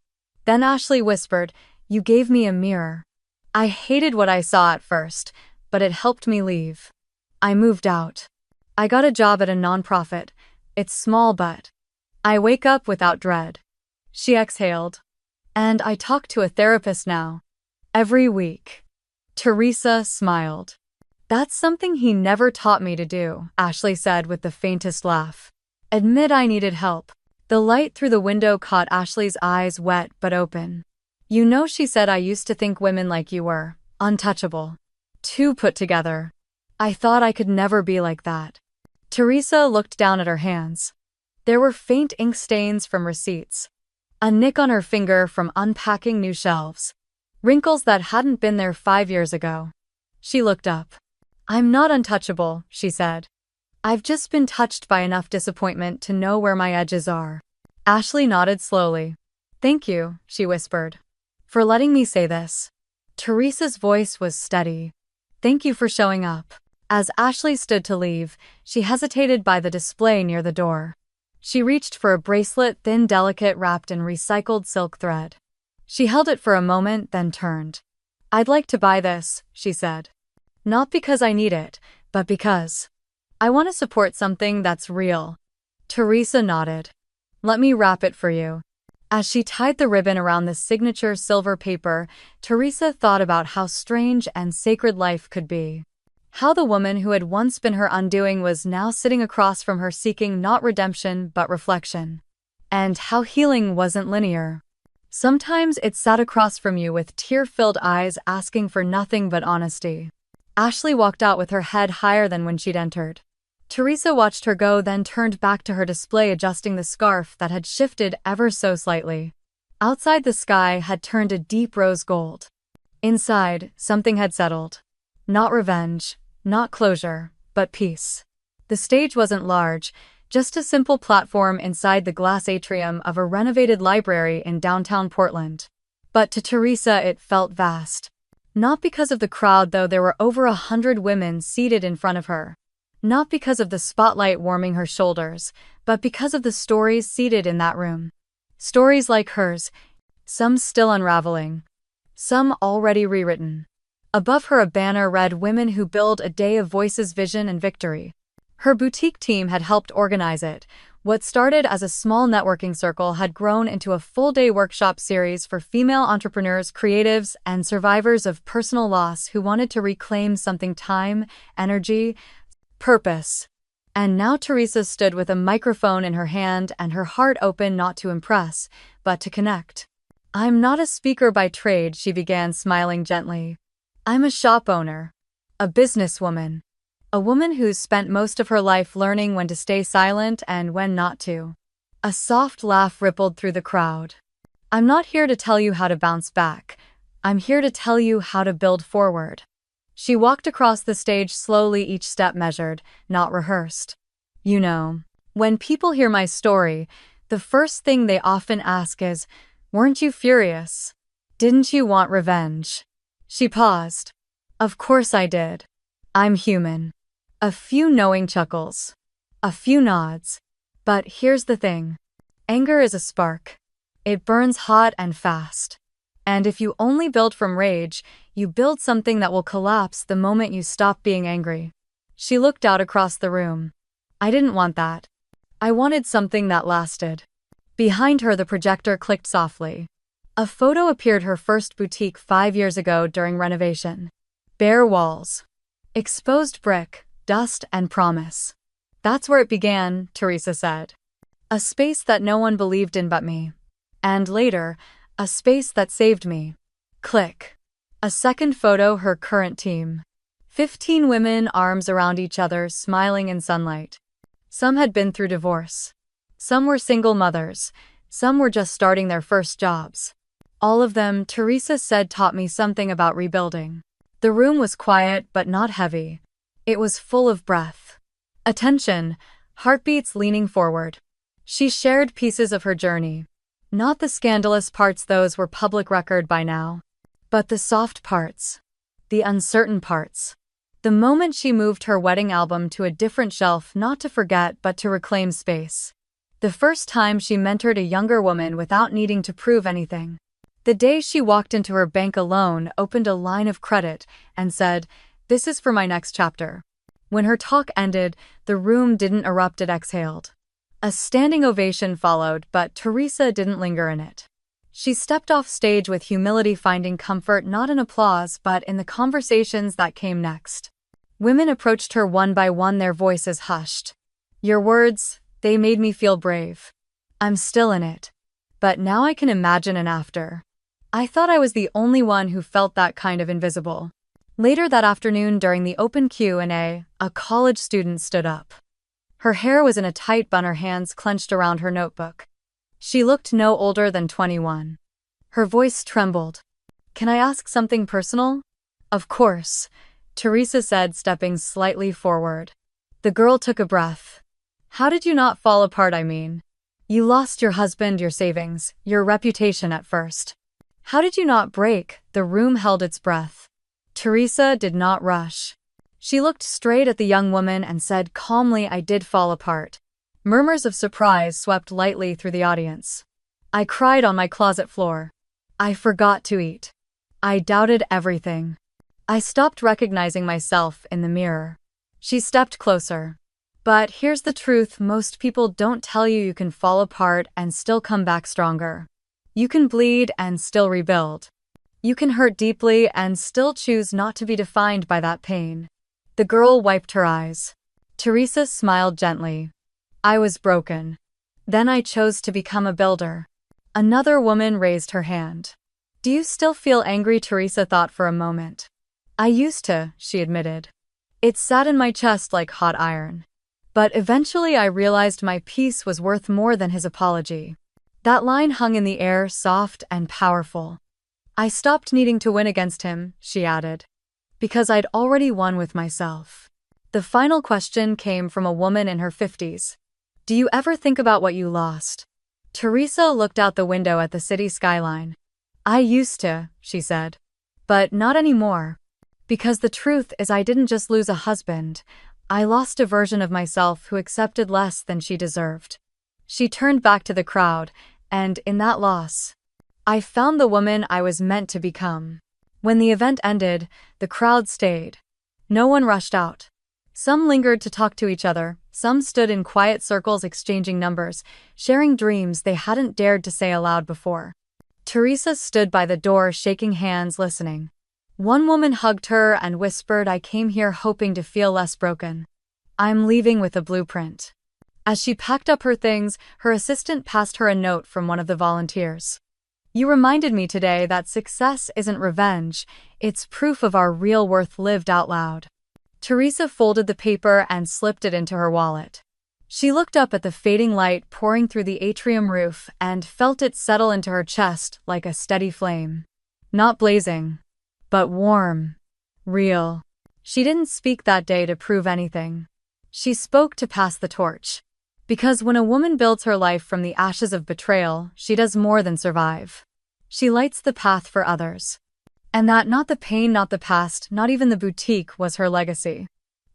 Then Ashley whispered, "You gave me a mirror. I hated what I saw at first, but it helped me leave. I moved out. I got a job at a nonprofit. It's small, but I wake up without dread." She exhaled. "And I talk to a therapist now. Every week." Teresa smiled. "That's something he never taught me to do," Ashley said with the faintest laugh. "Admit I needed help." The light through the window caught Ashley's eyes, wet but open. "You know," she said, "I used to think women like you were untouchable. Too put together. I thought I could never be like that." Teresa looked down at her hands. There were faint ink stains from receipts. A nick on her finger from unpacking new shelves. Wrinkles that hadn't been there 5 years ago. She looked up. "I'm not untouchable," she said. "I've just been touched by enough disappointment to know where my edges are." Ashley nodded slowly. "Thank you," she whispered, "for letting me say this." Teresa's voice was steady. "Thank you for showing up." As Ashley stood to leave, she hesitated by the display near the door. She reached for a bracelet, thin, delicate, wrapped in recycled silk thread. She held it for a moment, then turned. "I'd like to buy this," she said. "Not because I need it, but because I want to support something that's real." Teresa nodded. Let me wrap it for you. As she tied the ribbon around the signature silver paper, Teresa thought about how strange and sacred life could be. How the woman who had once been her undoing was now sitting across from her seeking not redemption but reflection. And how healing wasn't linear. Sometimes it sat across from you with tear-filled eyes asking for nothing but honesty. Ashley walked out with her head higher than when she'd entered. Teresa watched her go, then turned back to her display, adjusting the scarf that had shifted ever so slightly. Outside, the sky had turned a deep rose gold. Inside, something had settled. Not revenge, not closure, but peace. The stage wasn't large, just a simple platform inside the glass atrium of a renovated library in downtown Portland. But to Teresa it felt vast. Not because of the crowd, though there were over 100 women seated in front of her. Not because of the spotlight warming her shoulders, but because of the stories seated in that room. Stories like hers, some still unraveling, some already rewritten. Above her, a banner read, "Women who build a day of voices, vision, and victory." Her boutique team had helped organize it. What started as a small networking circle had grown into a full-day workshop series for female entrepreneurs, creatives, and survivors of personal loss who wanted to reclaim something: time, energy, purpose. And now Teresa stood with a microphone in her hand and her heart open, not to impress, but to connect. "I'm not a speaker by trade," she began, smiling gently. "I'm a shop owner, a businesswoman, a woman who's spent most of her life learning when to stay silent and when not to." A soft laugh rippled through the crowd. "I'm not here to tell you how to bounce back. I'm here to tell you how to build forward." She walked across the stage slowly, each step measured, not rehearsed. "You know, when people hear my story, the first thing they often ask is, 'Weren't you furious? Didn't you want revenge?'" She paused. "Of course I did. I'm human." A few knowing chuckles. A few nods. But here's the thing. Anger is a spark. It burns hot and fast. And if you only build from rage, you build something that will collapse the moment you stop being angry. She looked out across the room. "I didn't want that. I wanted something that lasted." Behind her, the projector clicked softly. A photo appeared, her first boutique 5 years ago during renovation. Bare walls. Exposed brick, dust, and promise. "That's where it began," Teresa said. "A space that no one believed in but me. And later, a space that saved me." Click. A second photo, her current team. 15 women, arms around each other, smiling in sunlight. Some had been through divorce. Some were single mothers. Some were just starting their first jobs. All of them, Teresa said, taught me something about rebuilding. The room was quiet but not heavy. It was full of breath. Attention, heartbeats leaning forward. She shared pieces of her journey. Not the scandalous parts, those were public record by now. But the soft parts. The uncertain parts. The moment she moved her wedding album to a different shelf, not to forget but to reclaim space. The first time she mentored a younger woman without needing to prove anything. The day she walked into her bank alone, opened a line of credit, and said, "This is for my next chapter." When her talk ended, the room didn't erupt, it exhaled. A standing ovation followed, but Teresa didn't linger in it. She stepped off stage with humility, finding comfort not in applause but in the conversations that came next. Women approached her one by one, their voices hushed. "Your words, they made me feel brave. I'm still in it. But now I can imagine an after. I thought I was the only one who felt that kind of invisible." Later that afternoon, during the open Q&A, a college student stood up. Her hair was in a tight bun, her hands clenched around her notebook. She looked no older than 21. Her voice trembled. "Can I ask something personal?" "Of course," Teresa said, stepping slightly forward. The girl took a breath. "How did you not fall apart? I mean, you lost your husband, your savings, your reputation at first. How did you not break?" The room held its breath. Teresa did not rush. She looked straight at the young woman and said calmly, "I did fall apart." Murmurs of surprise swept lightly through the audience. "I cried on my closet floor. I forgot to eat. I doubted everything. I stopped recognizing myself in the mirror." She stepped closer. But here's the truth, most people don't tell you can fall apart and still come back stronger. You can bleed and still rebuild. You can hurt deeply and still choose not to be defined by that pain. The girl wiped her eyes. Teresa smiled gently. I was broken. Then I chose to become a builder. Another woman raised her hand. Do you still feel angry? Teresa thought for a moment. I used to, she admitted. It sat in my chest like hot iron. But eventually I realized my peace was worth more than his apology. That line hung in the air, soft and powerful. I stopped needing to win against him, she added, because I'd already won with myself. The final question came from a woman in her 50s. Do you ever think about what you lost? Teresa looked out the window at the city skyline. I used to, she said. But not anymore. Because the truth is I didn't just lose a husband, I lost a version of myself who accepted less than she deserved. She turned back to the crowd, and in that loss, I found the woman I was meant to become. When the event ended, the crowd stayed. No one rushed out. Some lingered to talk to each other, some stood in quiet circles exchanging numbers, sharing dreams they hadn't dared to say aloud before. Teresa stood by the door shaking hands, listening. One woman hugged her and whispered, I came here hoping to feel less broken. I'm leaving with a blueprint. As she packed up her things, her assistant passed her a note from one of the volunteers. You reminded me today that success isn't revenge, it's proof of our real worth lived out loud. Teresa folded the paper and slipped it into her wallet. She looked up at the fading light pouring through the atrium roof and felt it settle into her chest like a steady flame. Not blazing, but warm, real. She didn't speak that day to prove anything. She spoke to pass the torch. Because when a woman builds her life from the ashes of betrayal, she does more than survive. She lights the path for others. And that not the pain, not the past, not even the boutique was her legacy.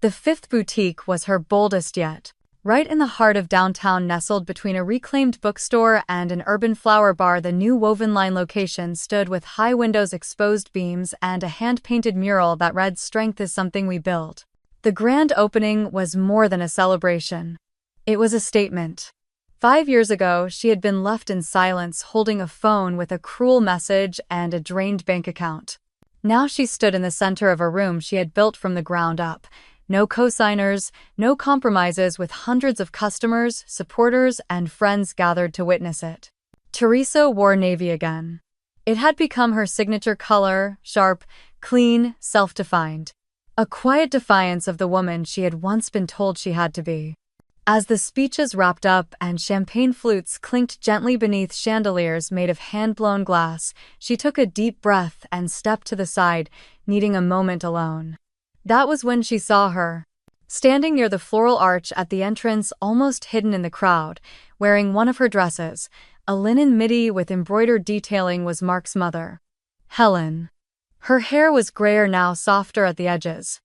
The fifth boutique was her boldest yet. Right in the heart of downtown, nestled between a reclaimed bookstore and an urban flower bar, the new Woven Line location stood with high windows, exposed beams, and a hand-painted mural that read, Strength is something we build. The grand opening was more than a celebration. It was a statement. 5 years ago, she had been left in silence, holding a phone with a cruel message and a drained bank account. Now she stood in the center of a room she had built from the ground up. No co-signers, no compromises, with hundreds of customers, supporters, and friends gathered to witness it. Teresa wore navy again. It had become her signature color, sharp, clean, self-defined. A quiet defiance of the woman she had once been told she had to be. As the speeches wrapped up and champagne flutes clinked gently beneath chandeliers made of hand-blown glass, she took a deep breath and stepped to the side, needing a moment alone. That was when she saw her. Standing near the floral arch at the entrance, almost hidden in the crowd, wearing one of her dresses, a linen midi with embroidered detailing, was Mark's mother, Helen. Her hair was grayer now, softer at the edges.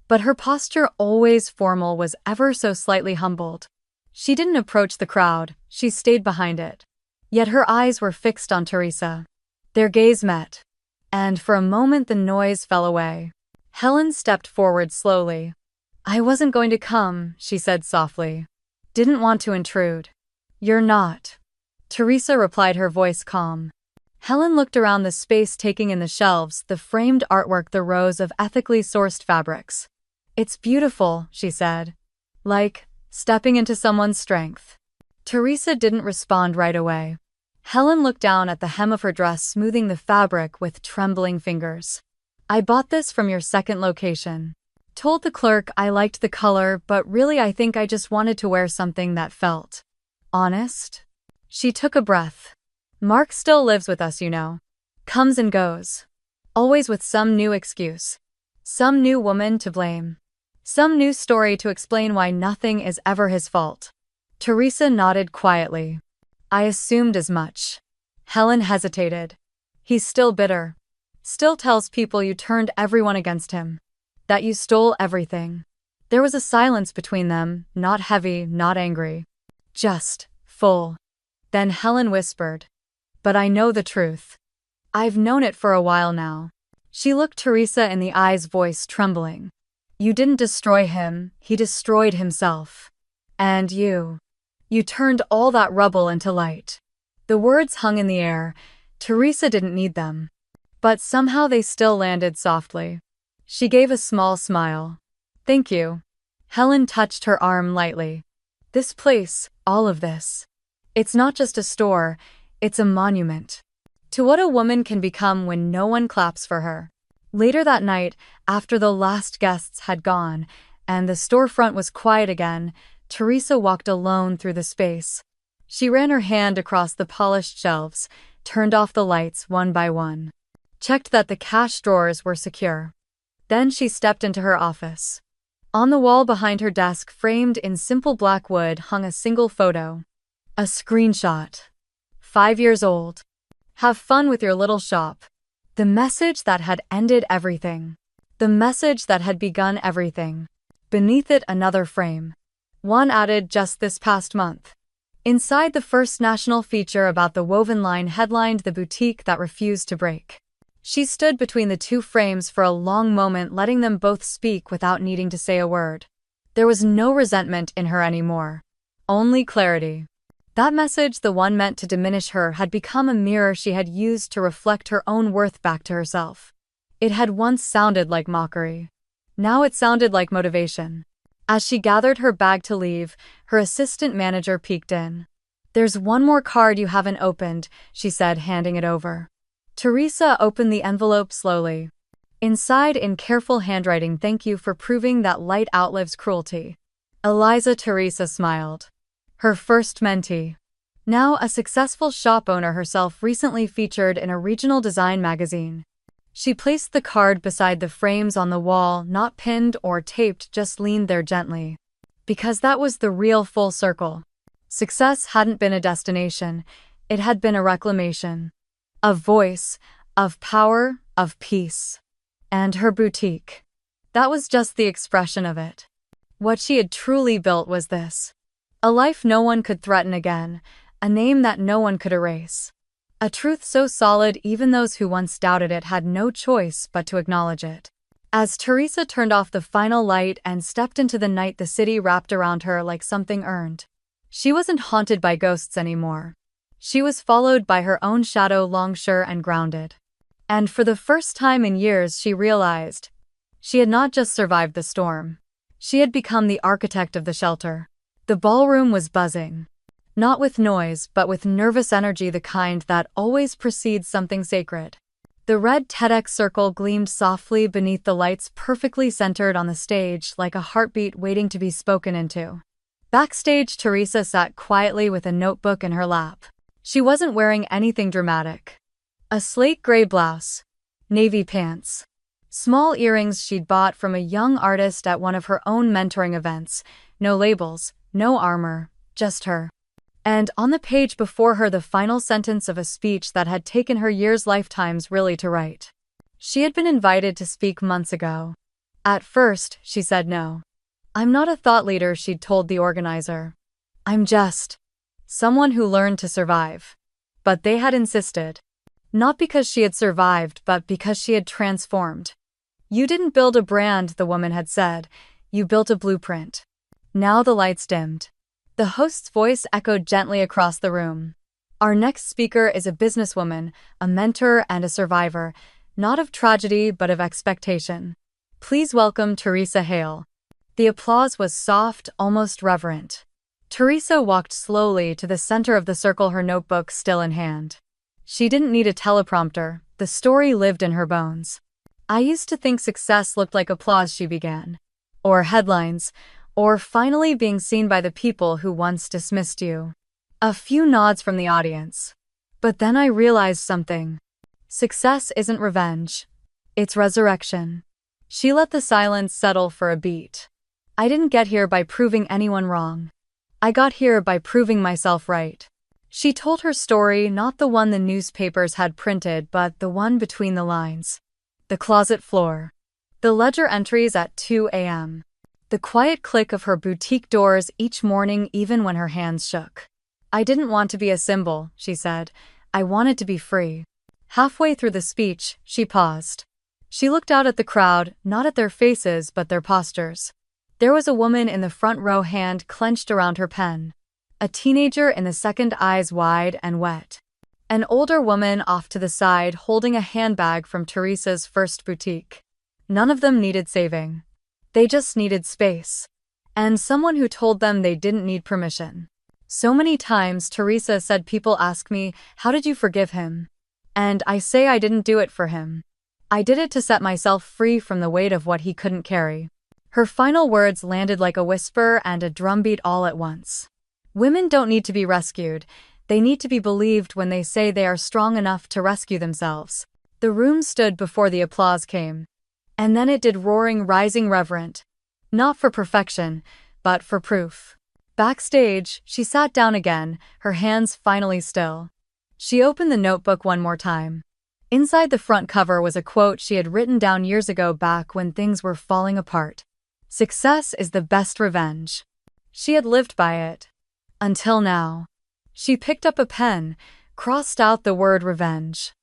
But her posture, always formal, was ever so slightly humbled. She didn't approach the crowd, she stayed behind it. Yet her eyes were fixed on Teresa. Their gaze met. And for a moment the noise fell away. Helen stepped forward slowly. I wasn't going to come, she said softly. Didn't want to intrude. You're not. Teresa replied, her voice calm. Helen looked around the space, taking in the shelves, the framed artwork, the rows of ethically sourced fabrics. It's beautiful, she said. Like stepping into someone's strength. Teresa didn't respond right away. Helen looked down at the hem of her dress, smoothing the fabric with trembling fingers. I bought this from your second location. Told the clerk I liked the color, but really I think I just wanted to wear something that felt honest. She took a breath. Mark still lives with us, you know. Comes and goes. Always with some new excuse. Some new woman to blame. Some new story to explain why nothing is ever his fault. Teresa nodded quietly. I assumed as much. Helen hesitated. He's still bitter. Still tells people you turned everyone against him. That you stole everything. There was a silence between them, not heavy, not angry. Just full. Then Helen whispered. But I know the truth. I've known it for a while now. She looked Teresa in the eyes, voice trembling. You didn't destroy him, he destroyed himself. And you. You turned all that rubble into light. The words hung in the air. Teresa didn't need them. But somehow they still landed softly. She gave a small smile. Thank you. Helen touched her arm lightly. This place, all of this. It's not just a store, it's a monument to what a woman can become when no one claps for her. Later that night, after the last guests had gone, and the storefront was quiet again, Teresa walked alone through the space. She ran her hand across the polished shelves, turned off the lights one by one, checked that the cash drawers were secure. Then she stepped into her office. On the wall behind her desk, framed in simple black wood, hung a single photo. A screenshot. 5 years old. Have fun with your little shop. The message that had ended everything. The message that had begun everything. Beneath it, another frame. One added just this past month. Inside, the first national feature about the woven line headlined the boutique that refused to break. She stood between the two frames for a long moment, letting them both speak without needing to say a word. There was no resentment in her anymore. Only clarity. That message, the one meant to diminish her, had become a mirror she had used to reflect her own worth back to herself. It had once sounded like mockery. Now it sounded like motivation. As she gathered her bag to leave, her assistant manager peeked in. There's one more card you haven't opened, she said, handing it over. Teresa opened the envelope slowly. Inside, in careful handwriting, thank you for proving that light outlives cruelty. Eliza. Teresa smiled. Her first mentee. Now a successful shop owner herself, recently featured in a regional design magazine. She placed the card beside the frames on the wall, not pinned or taped, just leaned there gently. Because that was the real full circle. Success hadn't been a destination, it had been a reclamation. Of voice, of power, of peace. And her boutique. That was just the expression of it. What she had truly built was this. A life no one could threaten again, a name that no one could erase. A truth so solid even those who once doubted it had no choice but to acknowledge it. As Teresa turned off the final light and stepped into the night, the city wrapped around her like something earned. She wasn't haunted by ghosts anymore. She was followed by her own shadow, long, sure, and grounded. And for the first time in years, she realized she had not just survived the storm. She had become the architect of the shelter. The ballroom was buzzing. Not with noise, but with nervous energy, the kind that always precedes something sacred. The red TEDx circle gleamed softly beneath the lights, perfectly centered on the stage, like a heartbeat waiting to be spoken into. Backstage, Teresa sat quietly with a notebook in her lap. She wasn't wearing anything dramatic. A slate gray blouse, navy pants, small earrings she'd bought from a young artist at one of her own mentoring events. No labels, no armor, just her. And on the page before her, the final sentence of a speech that had taken her years, lifetimes really, to write. She had been invited to speak months ago. At first, she said no. I'm not a thought leader, she'd told the organizer. I'm just someone who learned to survive. But they had insisted. Not because she had survived, but because she had transformed. You didn't build a brand, the woman had said. You built a blueprint. Now the lights dimmed. The host's voice echoed gently across the room. Our next speaker is a businesswoman, a mentor, and a survivor, not of tragedy but of expectation. Please welcome Teresa Hale. The applause was soft, almost reverent. Teresa walked slowly to the center of the circle, her notebook still in hand. She didn't need a teleprompter, the story lived in her bones. I used to think success looked like applause, she began. Or headlines. Or finally being seen by the people who once dismissed you. A few nods from the audience. But then I realized something. Success isn't revenge. It's resurrection. She let the silence settle for a beat. I didn't get here by proving anyone wrong. I got here by proving myself right. She told her story, not the one the newspapers had printed, but the one between the lines. The closet floor. The ledger entries at 2 a.m. The quiet click of her boutique doors each morning, even when her hands shook. I didn't want to be a symbol, she said. I wanted to be free. Halfway through the speech, she paused. She looked out at the crowd, not at their faces but their postures. There was a woman in the front row, hand clenched around her pen. A teenager in the second, eyes wide and wet. An older woman off to the side holding a handbag from Teresa's first boutique. None of them needed saving. They just needed space. And someone who told them they didn't need permission. So many times Teresa said, people ask me, how did you forgive him? And I say I didn't do it for him. I did it to set myself free from the weight of what he couldn't carry. Her final words landed like a whisper and a drumbeat all at once. Women don't need to be rescued. They need to be believed when they say they are strong enough to rescue themselves. The room stood before the applause came. And then it did, roaring, rising, reverent. Not for perfection, but for proof. Backstage, she sat down again, her hands finally still. She opened the notebook one more time. Inside the front cover was a quote she had written down years ago, back when things were falling apart. Success is the best revenge. She had lived by it. Until now. She picked up a pen, crossed out the word revenge.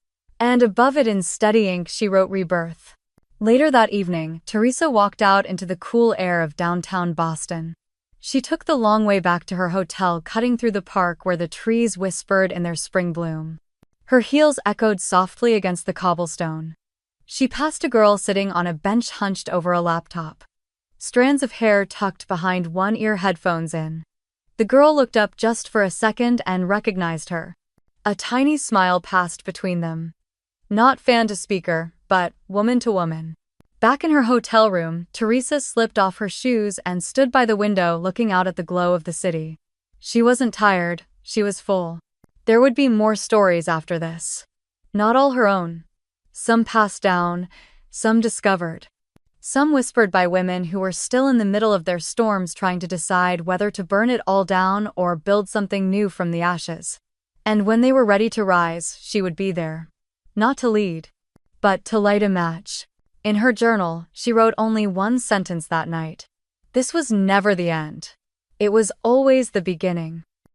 And above it in steady ink she wrote rebirth. Later that evening, Teresa walked out into the cool air of downtown Boston. She took the long way back to her hotel, cutting through the park where the trees whispered in their spring bloom. Her heels echoed softly against the cobblestone. She passed a girl sitting on a bench hunched over a laptop. Strands of hair tucked behind one ear, headphones in. The girl looked up just for a second and recognized her. A tiny smile passed between them. Not fan to speaker, but woman to woman. Back in her hotel room, Teresa slipped off her shoes and stood by the window looking out at the glow of the city. She wasn't tired, she was full. There would be more stories after this. Not all her own. Some passed down, some discovered. Some whispered by women who were still in the middle of their storms, trying to decide whether to burn it all down or build something new from the ashes. And when they were ready to rise, she would be there. Not to lead, but to light a match. In her journal, she wrote only one sentence that night. This was never the end. It was always the beginning.